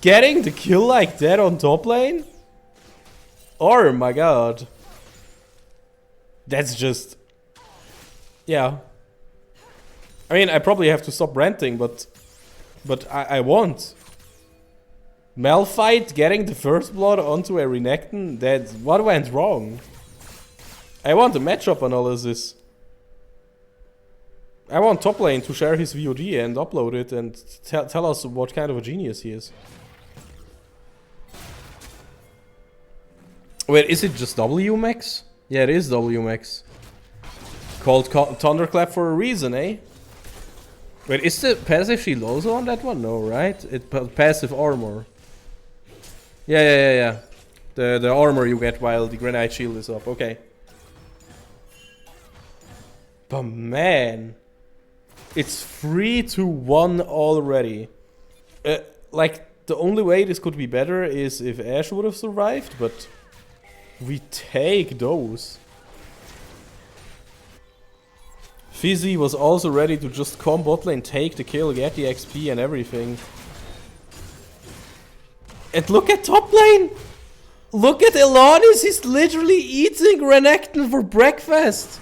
Getting the kill like that on top lane? Oh my god. That's just... Yeah. I mean, I probably have to stop ranting, but I won't. Malphite getting the first blood onto a Renekton? That's... What went wrong? I want a matchup analysis. I want top lane to share his VOD and upload it and tell us what kind of a genius he is. Wait, is it just WMAX? Yeah, it is WMAX. Called Thunderclap for a reason, eh? Wait, is the passive shield also on that one? No, right? It's passive armor. Yeah. The armor you get while the granite shield is up. Okay. But man, it's 3-1 already. Like, the only way this could be better is if Ashe would have survived, but we take those. Fizzy was also ready to just come bot lane, take the kill, get the XP and everything. And look at top lane! Look at Elanis, he's literally eating Renekton for breakfast!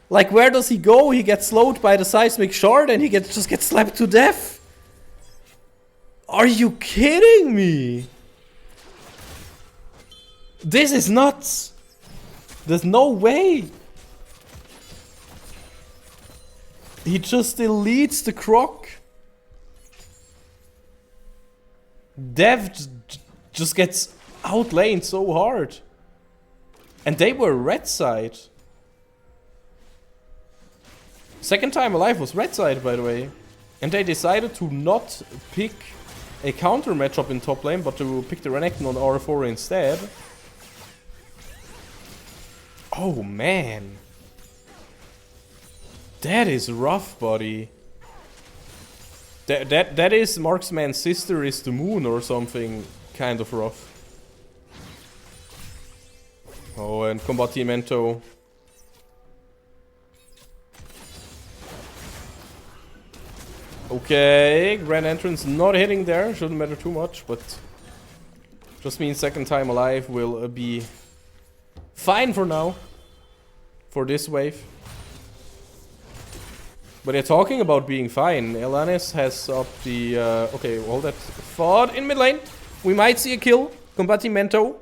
Like, where does he go? He gets slowed by the seismic shard and he just gets slapped to death! Are you kidding me? This is nuts! There's no way! He just deletes the croc. Dev just gets outlaned so hard. And they were red side. Second time alive was red side, by the way. And they decided to not pick a counter matchup in top lane, but to pick the Renekton on R4 instead. Oh man. That is rough, buddy. That is Marksman's sister is the moon or something kind of rough. Oh, and Combattimento. Okay, Grand Entrance not hitting there, shouldn't matter too much, but just means second time alive will be fine for now. For this wave. But they're talking about being fine. Elanis has up the... okay, all that thought in mid lane. We might see a kill. Combattimento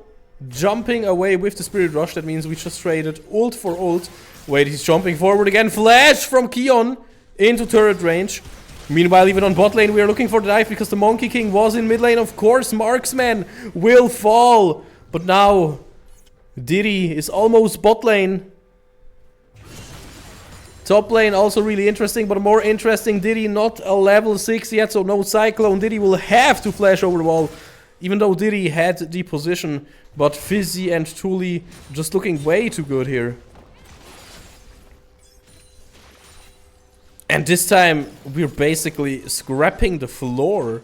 jumping away with the Spirit Rush. That means we just traded ult for ult. Wait, he's jumping forward again. Flash from Keon into turret range. Meanwhile, even on bot lane, we are looking for the dive because the Monkey King was in mid lane. Of course, Marksman will fall. But now, Diddy is almost bot lane. Top lane also really interesting, but more interesting, Diddy not a level 6 yet, so no Cyclone. Diddy will have to flash over the wall, even though Diddy had the position. But Fizzy and Thule just looking way too good here. And this time, we're basically scrapping the floor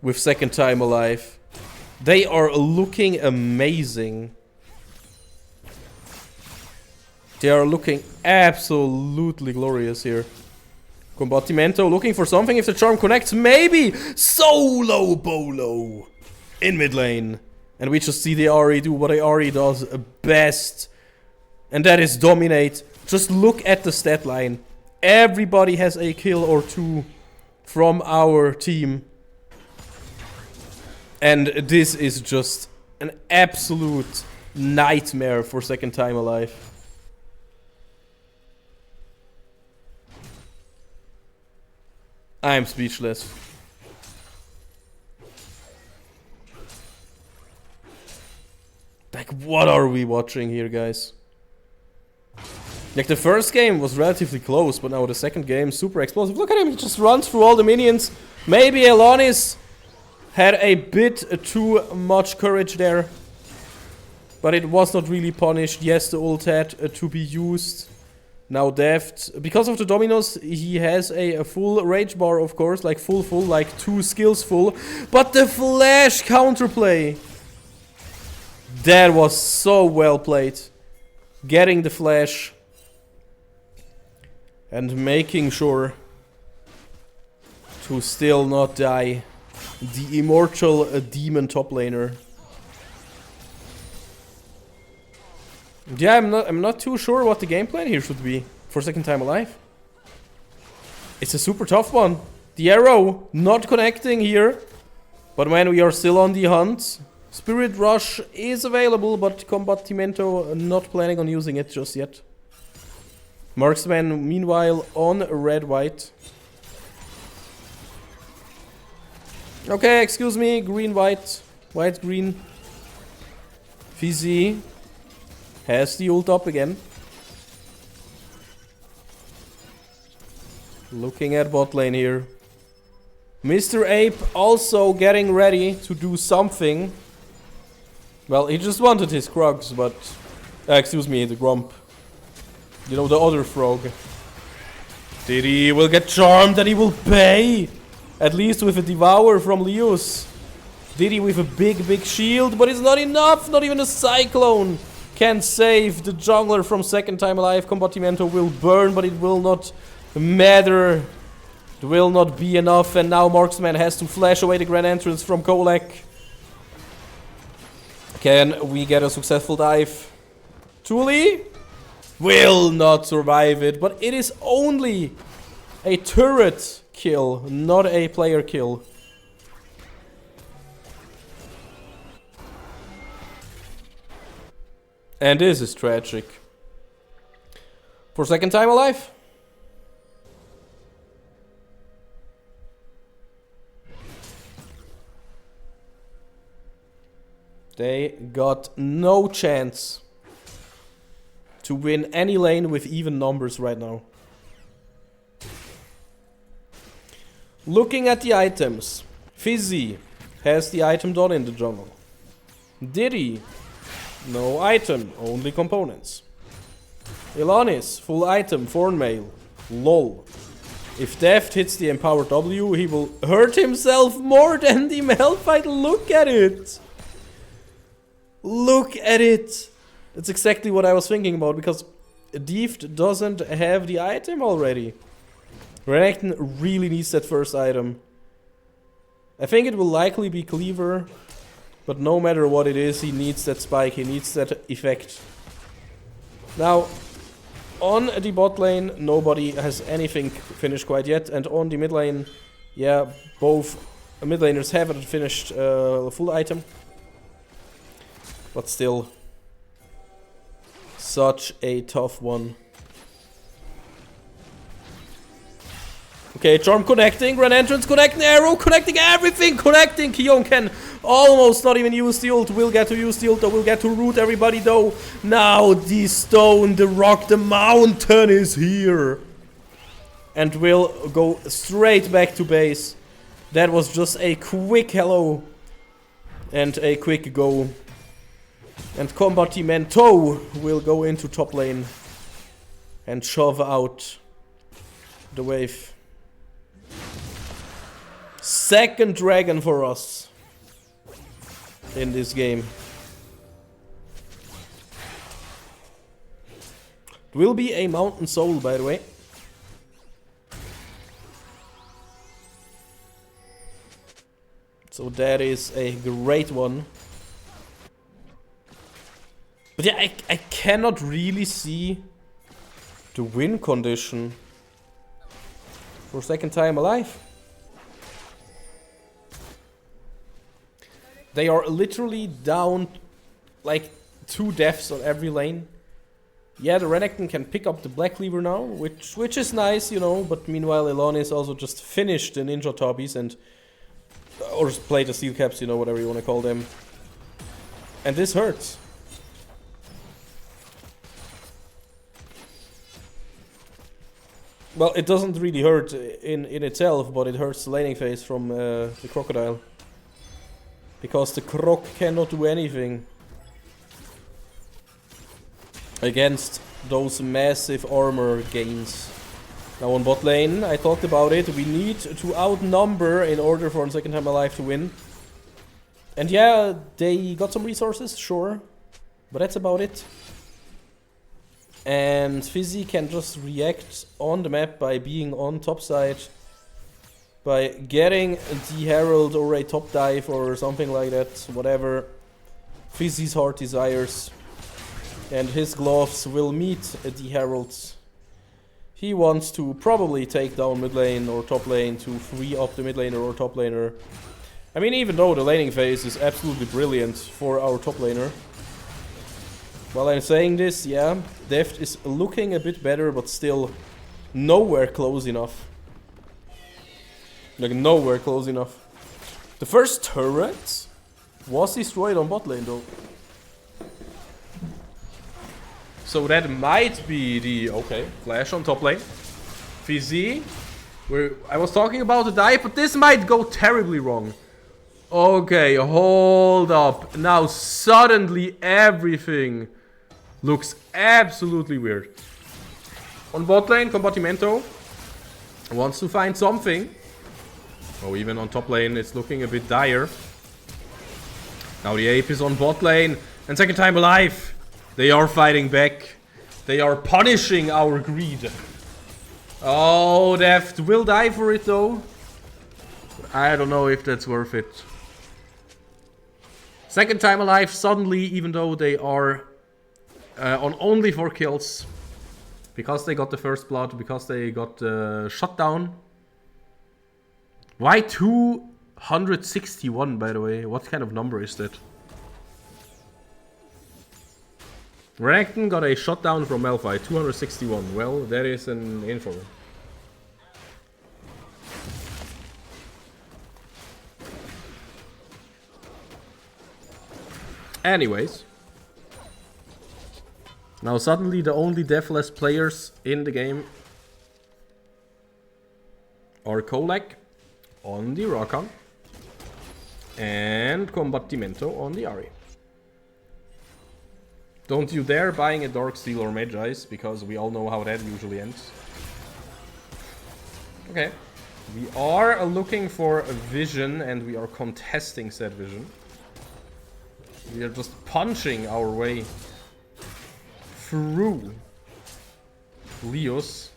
with second time alive. They are looking amazing. They are looking absolutely glorious here. Combattimento looking for something. If the charm connects, maybe solo bolo in mid lane. And we just see the Ahri do what the Ahri does best. And that is dominate. Just look at the stat line. Everybody has a kill or two from our team. And this is just an absolute nightmare for second time alive. I'm speechless. Like, what are we watching here, guys? Like, the first game was relatively close, but now the second game, super explosive. Look at him, he just runs through all the minions. Maybe Elonis had a bit too much courage there. But it was not really punished. Yes, the ult had to be used. Now Deft, because of the Dominos, he has a full rage bar, of course. Like, full, like 2 skills full. But the flash counterplay. That was so well played. Getting the flash. And making sure to still not die. The immortal demon top laner. Yeah, I'm not too sure what the game plan here should be for second time alive. It's a super tough one. The arrow not connecting here. But man, we are still on the hunt. Spirit Rush is available, but Combattimento not planning on using it just yet. Marksman, meanwhile, on red-white. Okay, excuse me, green-white. White-green. Fizzy has the ult up again. Looking at bot lane here. Mr. Ape also getting ready to do something. Well, he just wanted his Krugs, but... excuse me, the Grump. You know, the other frog. Diddy will get charmed and he will pay! At least with a Devour from Leos. Diddy with a big shield, but it's not enough! Not even a Cyclone can save the jungler from second time alive. Combattimento will burn, but it will not matter. It will not be enough, and now Marksman has to flash away the Grand Entrance from Kolek. Can we get a successful dive? Thule will not survive it, but it is only a turret kill, not a player kill. And this is tragic. For second time alive. They got no chance to win any lane with even numbers right now. Looking at the items. Fizzy has the item done in the jungle. Diddy, no item, only components. Ilanis, full item, Thorn Mail. LOL. If Deft hits the empowered W, he will hurt himself more than the Malphite. Look at it! Look at it! That's exactly what I was thinking about, because Deft doesn't have the item already. Renekton really needs that first item. I think it will likely be Cleaver, but no matter what it is, he needs that spike, he needs that effect. Now, on the bot lane, nobody has anything finished quite yet, and on the mid lane, yeah, both mid laners haven't finished the full item. But still, such a tough one. Okay, Charm connecting, Grand Entrance connecting, Arrow connecting, everything connecting. Kion can almost not even use the ult, will get to use the ult, will get to root everybody though. Now the stone, the rock, the mountain is here. And will go straight back to base. That was just a quick hello. And a quick go. And Combattimento will go into top lane and shove out the wave. Second dragon for us in this game. It will be a mountain soul, by the way. So that is a great one. But yeah, I cannot really see the win condition for second time alive. They are literally down like 2 deaths on every lane. Yeah, the Renekton can pick up the Black Cleaver now, which is nice, you know, but meanwhile Elonis also just finished the Ninja Tobbies and... or played the Steel Caps, you know, whatever you want to call them. And this hurts. Well, it doesn't really hurt in itself, but it hurts the laning phase from the Crocodile. Because the Croc cannot do anything against those massive armor gains. Now on bot lane, I talked about it, we need to outnumber in order for Second Time Alive to win. And yeah, they got some resources, sure, but that's about it. And Fizzy can just react on the map by being on top side, by getting the Herald or a top dive or something like that, whatever Fizzy's heart desires. And his gloves will meet the Heralds. He wants to probably take down mid lane or top lane to free up the mid laner or top laner. I mean, even though the laning phase is absolutely brilliant for our top laner. While I'm saying this, yeah, Deft is looking a bit better, but still nowhere close enough. Like, nowhere close enough. The first turret was destroyed on bot lane, though. So that might be the... okay, flash on top lane. Fizzy. I was talking about the dive, but this might go terribly wrong. Okay, hold up. Now suddenly everything looks absolutely weird. On bot lane, Combattimento wants to find something. Oh, even on top lane, it's looking a bit dire. Now the Ape is on bot lane, and Second Time Alive. They are fighting back. They are punishing our greed. Oh, Deft will die for it though. I don't know if that's worth it. Second Time Alive suddenly, even though they are on only 4 kills. Because they got the first blood, because they got shut down. Why 261, by the way? What kind of number is that? Renekton got a shutdown from Malphite, 261. Well, that is an info. Anyways. Now suddenly the only deathless players in the game are Kolek on the Rakan and Combattimento on the Ahri. Don't you dare buying a Darksteel or Magi's, because we all know how that usually ends. Okay. We are looking for a vision, and we are contesting said vision. We are just punching our way through Leos.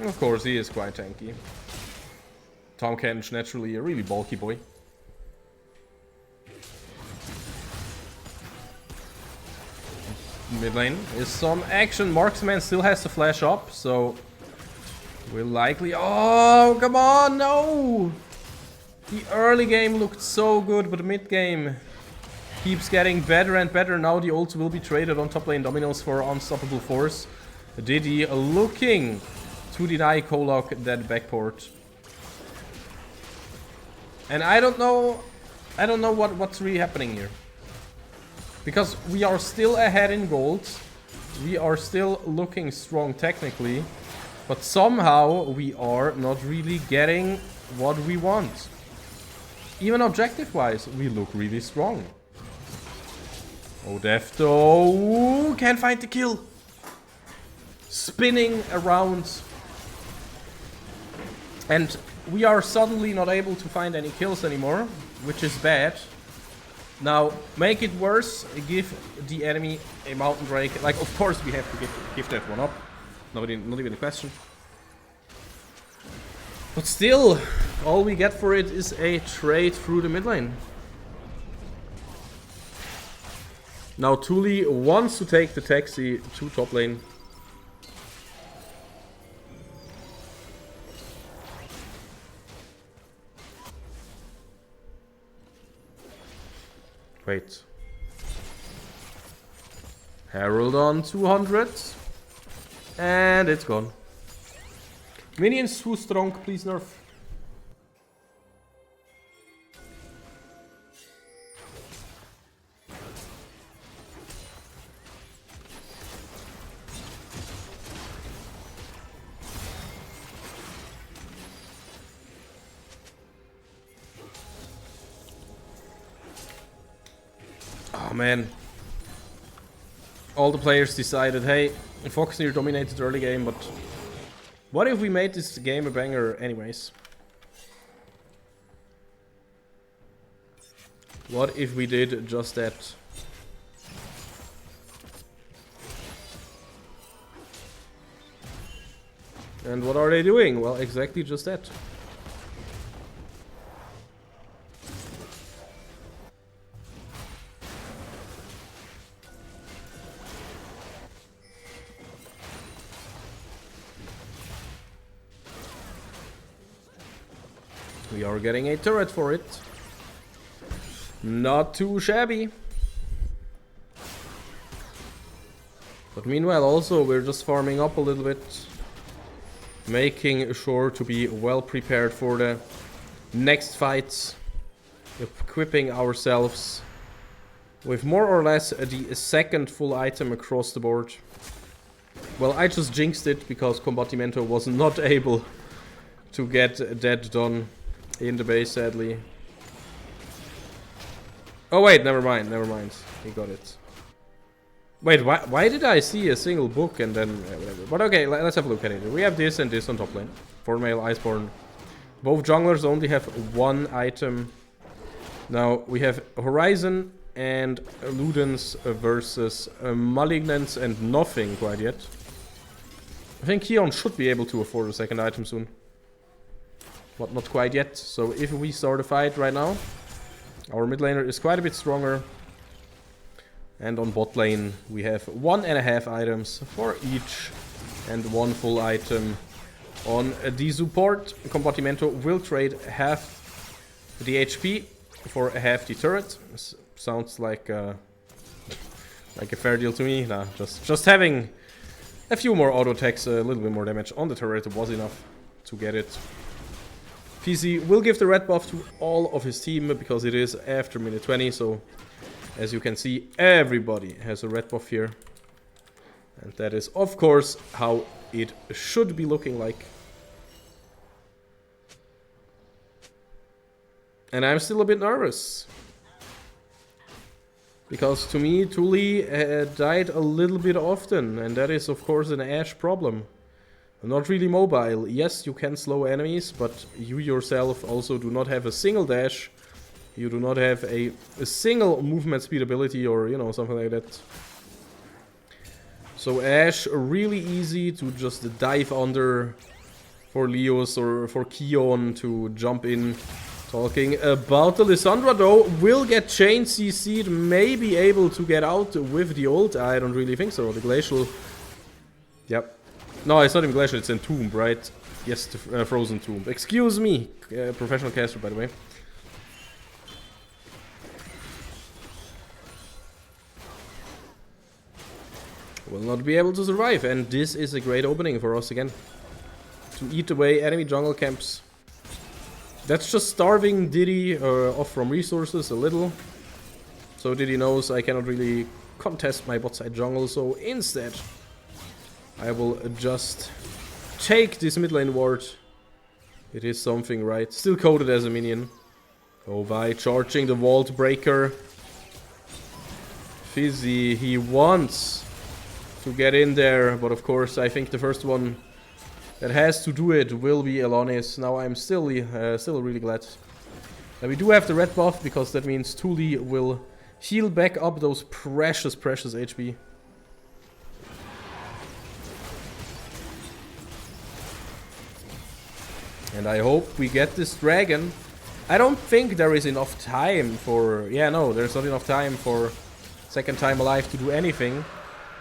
Of course, he is quite tanky. Tom Kench, naturally a really bulky boy. Mid lane is some action. Marksman still has to flash up, so we'll likely... oh, come on, no! The early game looked so good, but the mid game keeps getting better and better. Now the ults will be traded on top lane Dominos for Unstoppable Force. Diddy looking to deny Kolok that backport. And I don't know what's really happening here. Because we are still ahead in gold. We are still looking strong technically. But somehow we are not really getting what we want. Even objective-wise, we look really strong. Oh, Defto can't find the kill. Spinning around. And we are suddenly not able to find any kills anymore, which is bad. Now, make it worse, give the enemy a Mountain Drake. Like, of course we have to give that one up. Not even a question. But still, all we get for it is a trade through the mid lane. Now, Thule wants to take the taxi to top lane. Wait. Herald on 200. And it's gone. Minions too strong, please nerf. Oh man. All the players decided, hey, Foxnyr dominated early game, but what if we made this game a banger anyways? What if we did just that? And what are they doing? Well, exactly just that. We are getting a turret for it. Not too shabby. But meanwhile also we're just farming up a little bit. Making sure to be well prepared for the next fights. Equipping ourselves with more or less the second full item across the board. Well, I just jinxed it because Combattimento was not able to get that done in the base, sadly. Oh wait, never mind. He got it. Wait, why did I see a single book and then whatever? But okay, let's have a look at it. We have this and this on top lane. 4-male Iceborne. Both junglers only have one item. Now we have Horizon and Ludens versus Malignance and nothing quite yet. I think Keon should be able to afford a second item soon. But not quite yet. So if we start a fight right now, our mid laner is quite a bit stronger. And on bot lane we have 1.5 items for each and one full item. On the support, Combattimento will trade half the HP for half the turret. Sounds like a fair deal to me. Nah, just having a few more auto attacks, a little bit more damage on the turret was enough to get it. PC will give the red buff to all of his team because it is after minute 20, so as you can see, everybody has a red buff here. And that is, of course, how it should be looking like. And I'm still a bit nervous. Because to me, Tuli died a little bit often, and that is, of course, an Ashe problem. Not really mobile. Yes, you can slow enemies, but you yourself also do not have a single dash. You do not have a single movement speed ability or, you know, something like that. So Ashe, really easy to just dive under for Leos or for Keon to jump in. Talking about the Lissandra though, will get chain CC'd, may be able to get out with the ult. I don't really think so. The Glacial... Yep. No, it's not even Glacial, it's Entombed, right? Yes, the Frozen Tomb. Excuse me, professional caster, by the way. Will not be able to survive, and this is a great opening for us again. To eat away enemy jungle camps. That's just starving Diddy off from resources a little. So Diddy knows I cannot really contest my bot side jungle, so instead I will just take this mid lane ward. It is something, right? Still coded as a minion. Ovi charging the vault breaker. Fizzy, he wants to get in there, but of course I think the first one that has to do it will be Elonis. Now I'm still really glad that we do have the red buff, because that means Tuli will heal back up those precious HP. And I hope we get this dragon. I don't think there is enough time for... Yeah, no, there's not enough time for second time alive to do anything.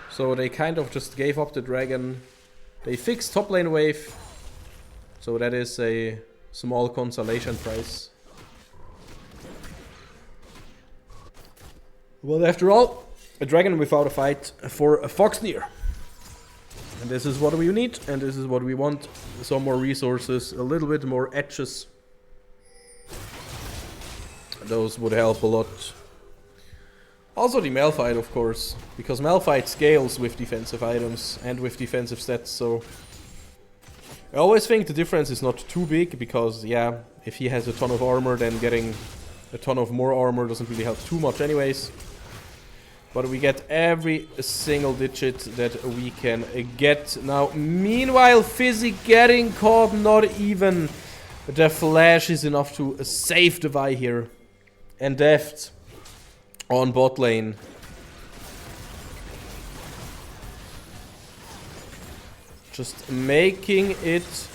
So they kind of just gave up the dragon. They fixed top lane wave. So that is a small consolation prize. Well, after all, a dragon without a fight for a Foxnyr. And this is what we need, and this is what we want. Some more resources, a little bit more edges. Those would help a lot. Also the Malphite, of course, because Malphite scales with defensive items and with defensive stats, so... I always think the difference is not too big, because, yeah, if he has a ton of armor, then getting a ton of more armor doesn't really help too much anyways. But we get every single digit that we can get. Now, meanwhile, Fizzy getting caught, not even the flash is enough to save the Vi here. And Deft on bot lane. Just making it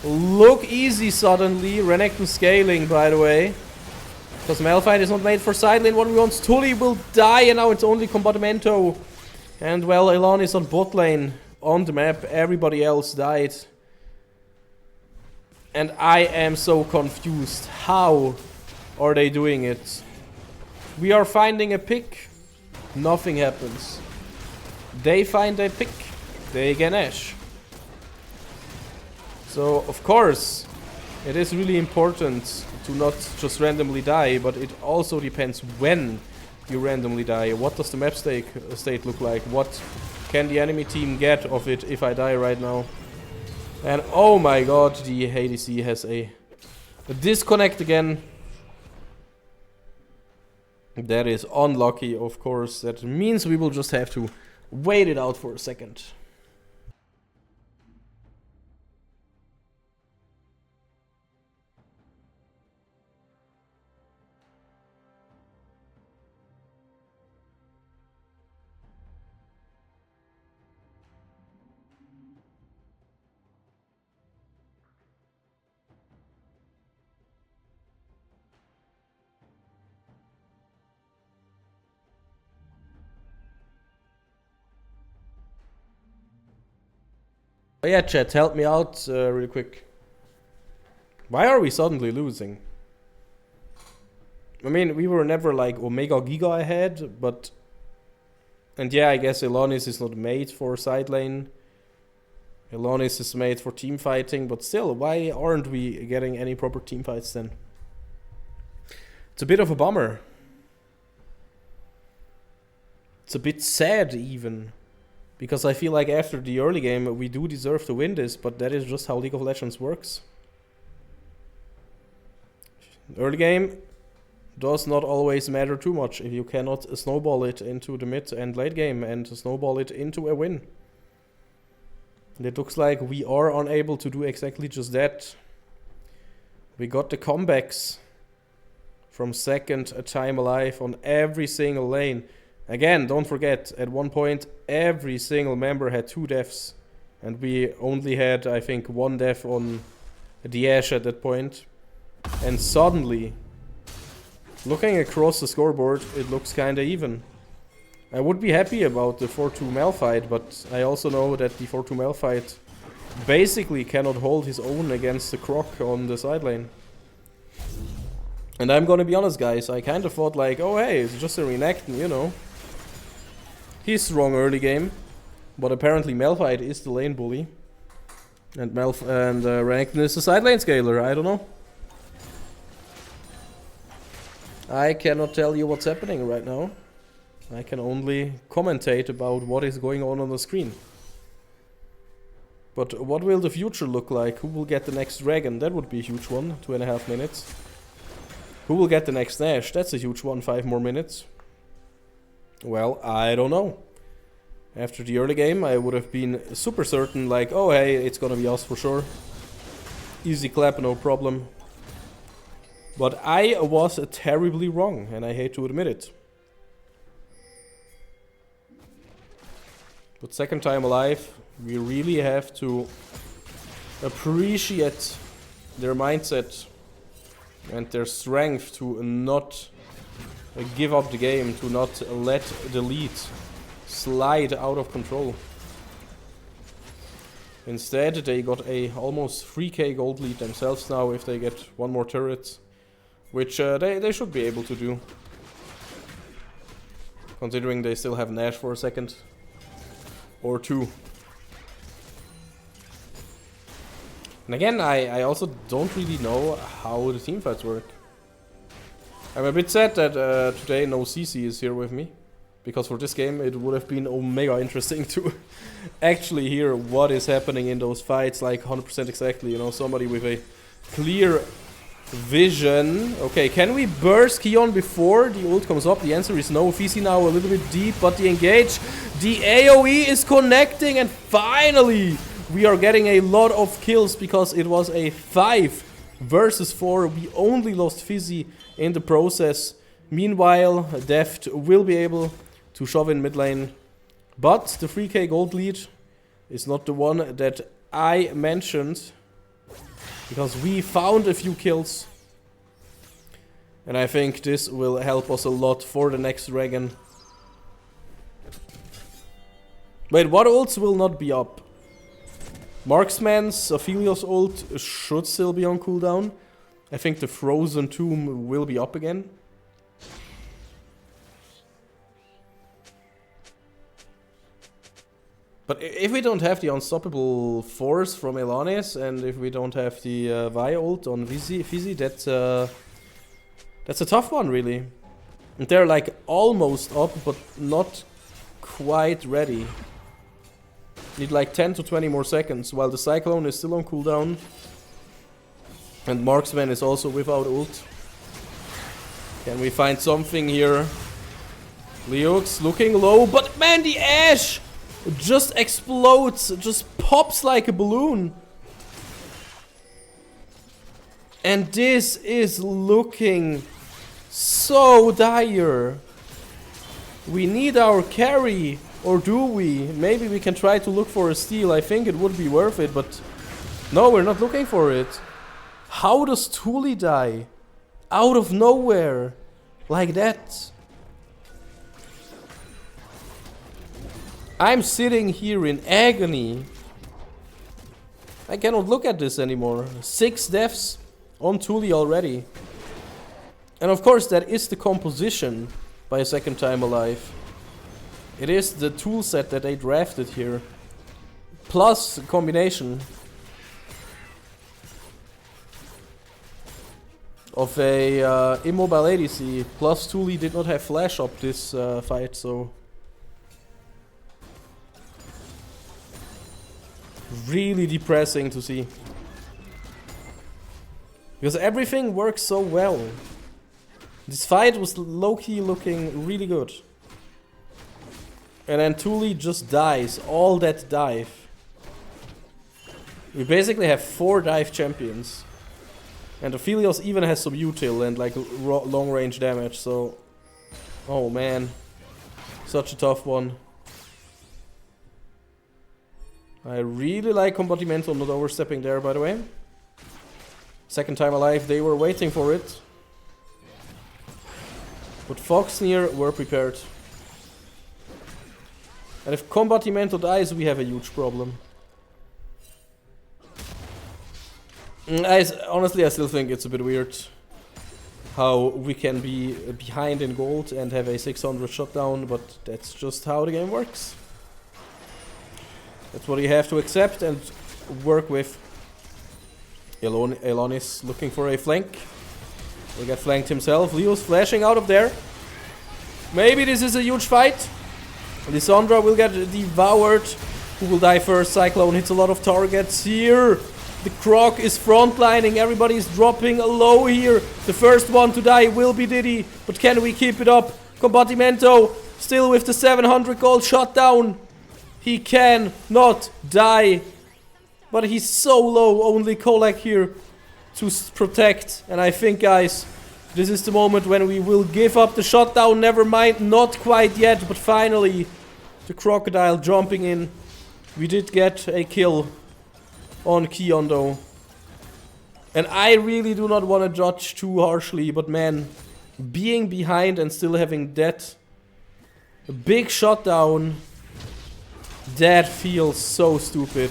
look easy suddenly. Renekton scaling, by the way. Because Malphite is not made for side lane. What we want, Tully will die, and now it's only Combatimento. And well, Elon is on bot lane on the map. Everybody else died. And I am so confused. How are they doing it? We are finding a pick. Nothing happens. They find a pick. They Ganesh. So, of course, it is really important to not just randomly die, but it also depends when you randomly die. What does the map state look like? What can the enemy team get of it if I die right now? And oh my god, the ADC has a disconnect again. That is unlucky, of course. That means we will just have to wait it out for a second. Oh yeah, chat, help me out really quick. Why are we suddenly losing? I mean, we were never like Omega Giga ahead, but... And yeah, I guess Elonis is not made for side lane. Elonis is made for team fighting, but still, why aren't we getting any proper team fights then? It's a bit of a bummer. It's a bit sad even. Because I feel like after the early game, we do deserve to win this, but that is just how League of Legends works. Early game does not always matter too much if you cannot snowball it into the mid and late game and snowball it into a win. And it looks like we are unable to do exactly just that. We got the comebacks from second time alive on every single lane. Again, don't forget, at one point, every single member had 2 deaths. And we only had, I think, 1 death on the Ashe at that point. And suddenly, looking across the scoreboard, it looks kinda even. I would be happy about the 4-2 Malphite, but I also know that the 4-2 Malphite basically cannot hold his own against the Croc on the side lane. And I'm gonna be honest, guys, I kind of thought like, oh hey, it's just a Renekton, you know. He's strong early game, but apparently Malphite is the lane bully. And Renekton is the side lane scaler, I don't know. I cannot tell you what's happening right now. I can only commentate about what is going on the screen. But what will the future look like? Who will get the next dragon? That would be a huge one, 2.5 minutes. Who will get the next Ashe? That's a huge one, 5 more minutes. Well, I don't know. After the early game, I would have been super certain, like, oh hey, it's gonna be us for sure. Easy clap, no problem. But I was terribly wrong, and I hate to admit it. But second time alive, we really have to appreciate their mindset and their strength to not give up the game, to not let the lead slide out of control. Instead, they got a almost 3k gold lead themselves now if they get 1 more turret, which they should be able to do. Considering they still have Nash for a second. Or two. And again, I also don't really know how the teamfights work. I'm a bit sad that today no CC is here with me. Because for this game it would have been mega interesting to actually hear what is happening in those fights, like 100% exactly, you know, somebody with a clear vision. Okay, can we burst Keon before the ult comes up? The answer is no. Fisi now a little bit deep, but the engage, the AoE is connecting, and finally we are getting a lot of kills because it was a 5 versus 4. We only lost Fizzy in the process. Meanwhile, Deft will be able to shove in mid lane, but the 3k gold lead is not the one that I mentioned, because we found a few kills, and I think this will help us a lot for the next dragon. Wait, what ults will not be up? Marksman's Aphelios ult should still be on cooldown. I think the Frozen Tomb will be up again. But if we don't have the Unstoppable Force from Elanis, and if we don't have the Vi ult on Fizzy, that's a tough one, really. And they're like almost up, but not quite ready. Need like 10 to 20 more seconds, while the Cyclone is still on cooldown. And Marksman is also without ult. Can we find something here? Leox looking low, but man, the Ashe just explodes, just pops like a balloon. And this is looking so dire. We need our carry, or do we? Maybe we can try to look for a steal. I think it would be worth it, but no, we're not looking for it. How does Thule die? Out of nowhere. Like that. I'm sitting here in agony. I cannot look at this anymore. 6 deaths on Thule already. And of course that is the composition by a second time alive. It is the tool set that they drafted here. Plus combination of a immobile ADC. Plus Thule did not have flash up this fight, so really depressing to see. Because everything works so well. This fight was low-key looking really good. And then Thule just dies. All that dive. We basically have 4 dive champions. And Aphelios even has some util and like long range damage, so... Oh man. Such a tough one. I really like Combattimento not overstepping there, by the way. Second time alive, they were waiting for it. But Foxnyr were prepared. And if Combattimento dies, we have a huge problem. Honestly, I still think it's a bit weird how we can be behind in gold and have a 600 shutdown, but that's just how the game works. That's what you have to accept and work with. Elon is looking for a flank. He got flanked himself. Leo's flashing out of there. Maybe this is a huge fight. Lissandra will get devoured. Who will die first? Cyclone hits a lot of targets here. The Croc is frontlining. Everybody is dropping low here. The first one to die will be Diddy. But can we keep it up? Combattimento still with the 700 gold shutdown. He cannot die. But he's so low. Only Kolak here to protect. And I think, guys, this is the moment when we will give up the shutdown. Never mind, not quite yet. But finally, the Crocodile jumping in. We did get a kill on Keon though. And I really do not want to judge too harshly. But man, being behind and still having that big shutdown, that feels so stupid.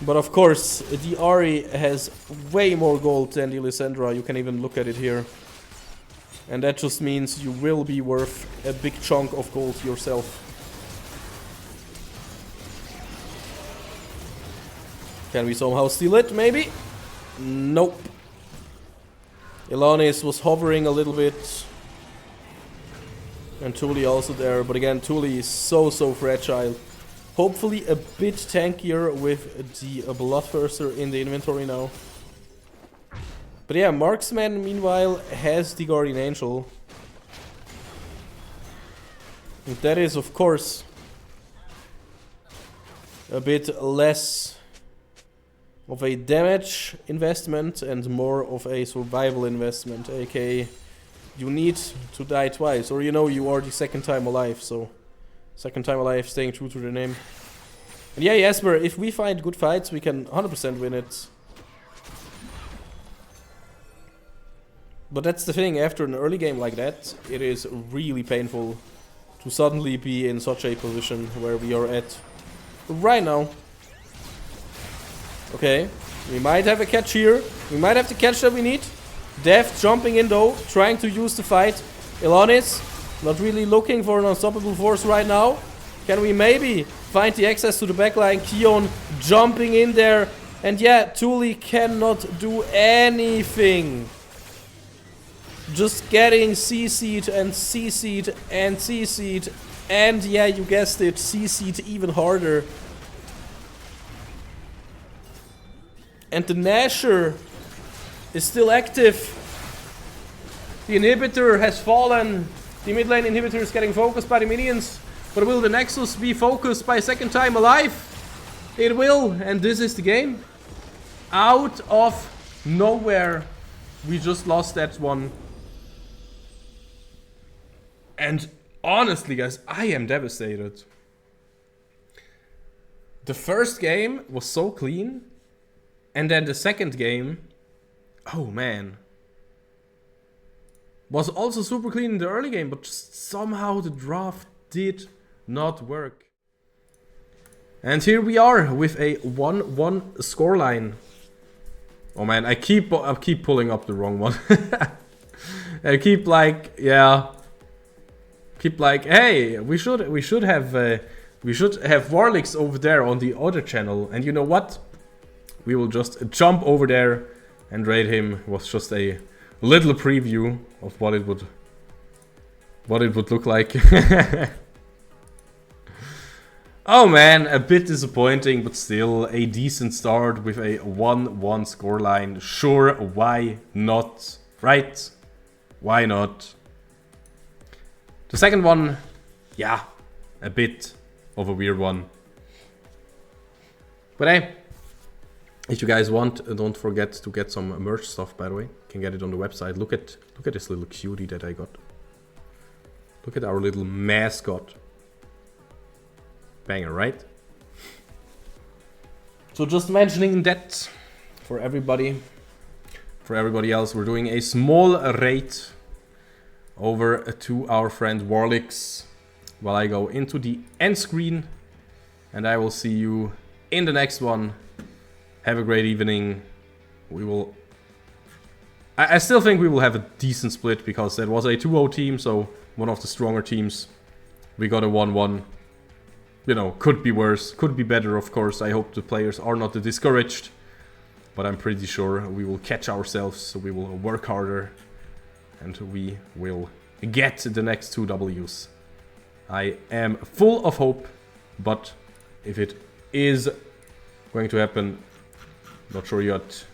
But of course, the Ahri has way more gold than the Lissandra. You can even look at it here. And that just means you will be worth a big chunk of gold yourself. Can we somehow steal it, maybe? Nope. Elanis was hovering a little bit. And Thule also there, but again, Thule is so fragile. Hopefully a bit tankier with the Bloodthirster in the inventory now. But yeah, Marksman meanwhile has the Guardian Angel. And that is of course a bit less of a damage investment and more of a survival investment, aka you need to die twice, or you know you are the second time alive, so second time alive, staying true to the name. And yeah, Jasper, if we find good fights, we can 100% win it. But that's the thing, after an early game like that, it is really painful to suddenly be in such a position where we are at right now. Okay, we might have a catch here. We might have the catch that we need. Death jumping in though, trying to use the fight. Elanis, not really looking for an unstoppable force right now. Can we maybe find the access to the backline? Keon jumping in there. And yeah, Thule cannot do anything. Just getting CC'd and CC'd and CC'd. And yeah, you guessed it, CC'd even harder. And the Nasher is still active. The inhibitor has fallen. The mid lane inhibitor is getting focused by the minions. But will the Nexus be focused by second time alive? It will, and this is the game. Out of nowhere, we just lost that one. And honestly, guys, I am devastated. The first game was so clean. And then the second game, oh man, was also super clean in the early game, but just somehow the draft did not work. And here we are with a 1-1 scoreline. Oh man, I keep pulling up the wrong one. I keep like, yeah, hey, we should have Warlicks over there on the other channel, and you know what? We will just jump over there and raid him. It was just a little preview of what it would look like. Oh man, a bit disappointing, but still a decent start with a 1-1 scoreline. Sure, why not? Right? Why not? The second one, yeah, a bit of a weird one. But hey, if you guys want, don't forget to get some merch stuff, by the way. You can get it on the website. Look at this little cutie that I got. Look at our little mascot. Banger, right? So just mentioning that for everybody. For everybody else, we're doing a small raid over to our friend Warlicks while I go into the end screen. And I will see you in the next one. Have a great evening. We will... I still think we will have a decent split because that was a 2-0 team, so one of the stronger teams. We got a 1-1. You know, could be worse, could be better, of course. I hope the players are not discouraged. But I'm pretty sure we will catch ourselves, so we will work harder. And we will get the next 2 Ws. I am full of hope, but if it is going to happen, not sure yet.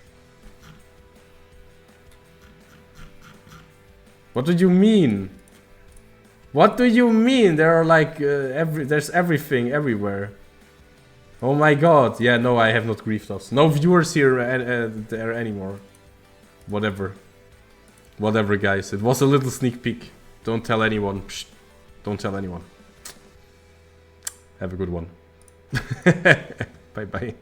What do you mean? What do you mean? There are like there's everything everywhere. Oh my god. Yeah, no, I have not griefed us. No viewers here there anymore. Whatever. Whatever, guys. It was a little sneak peek. Don't tell anyone. Psst. Don't tell anyone. Have a good one. Bye bye.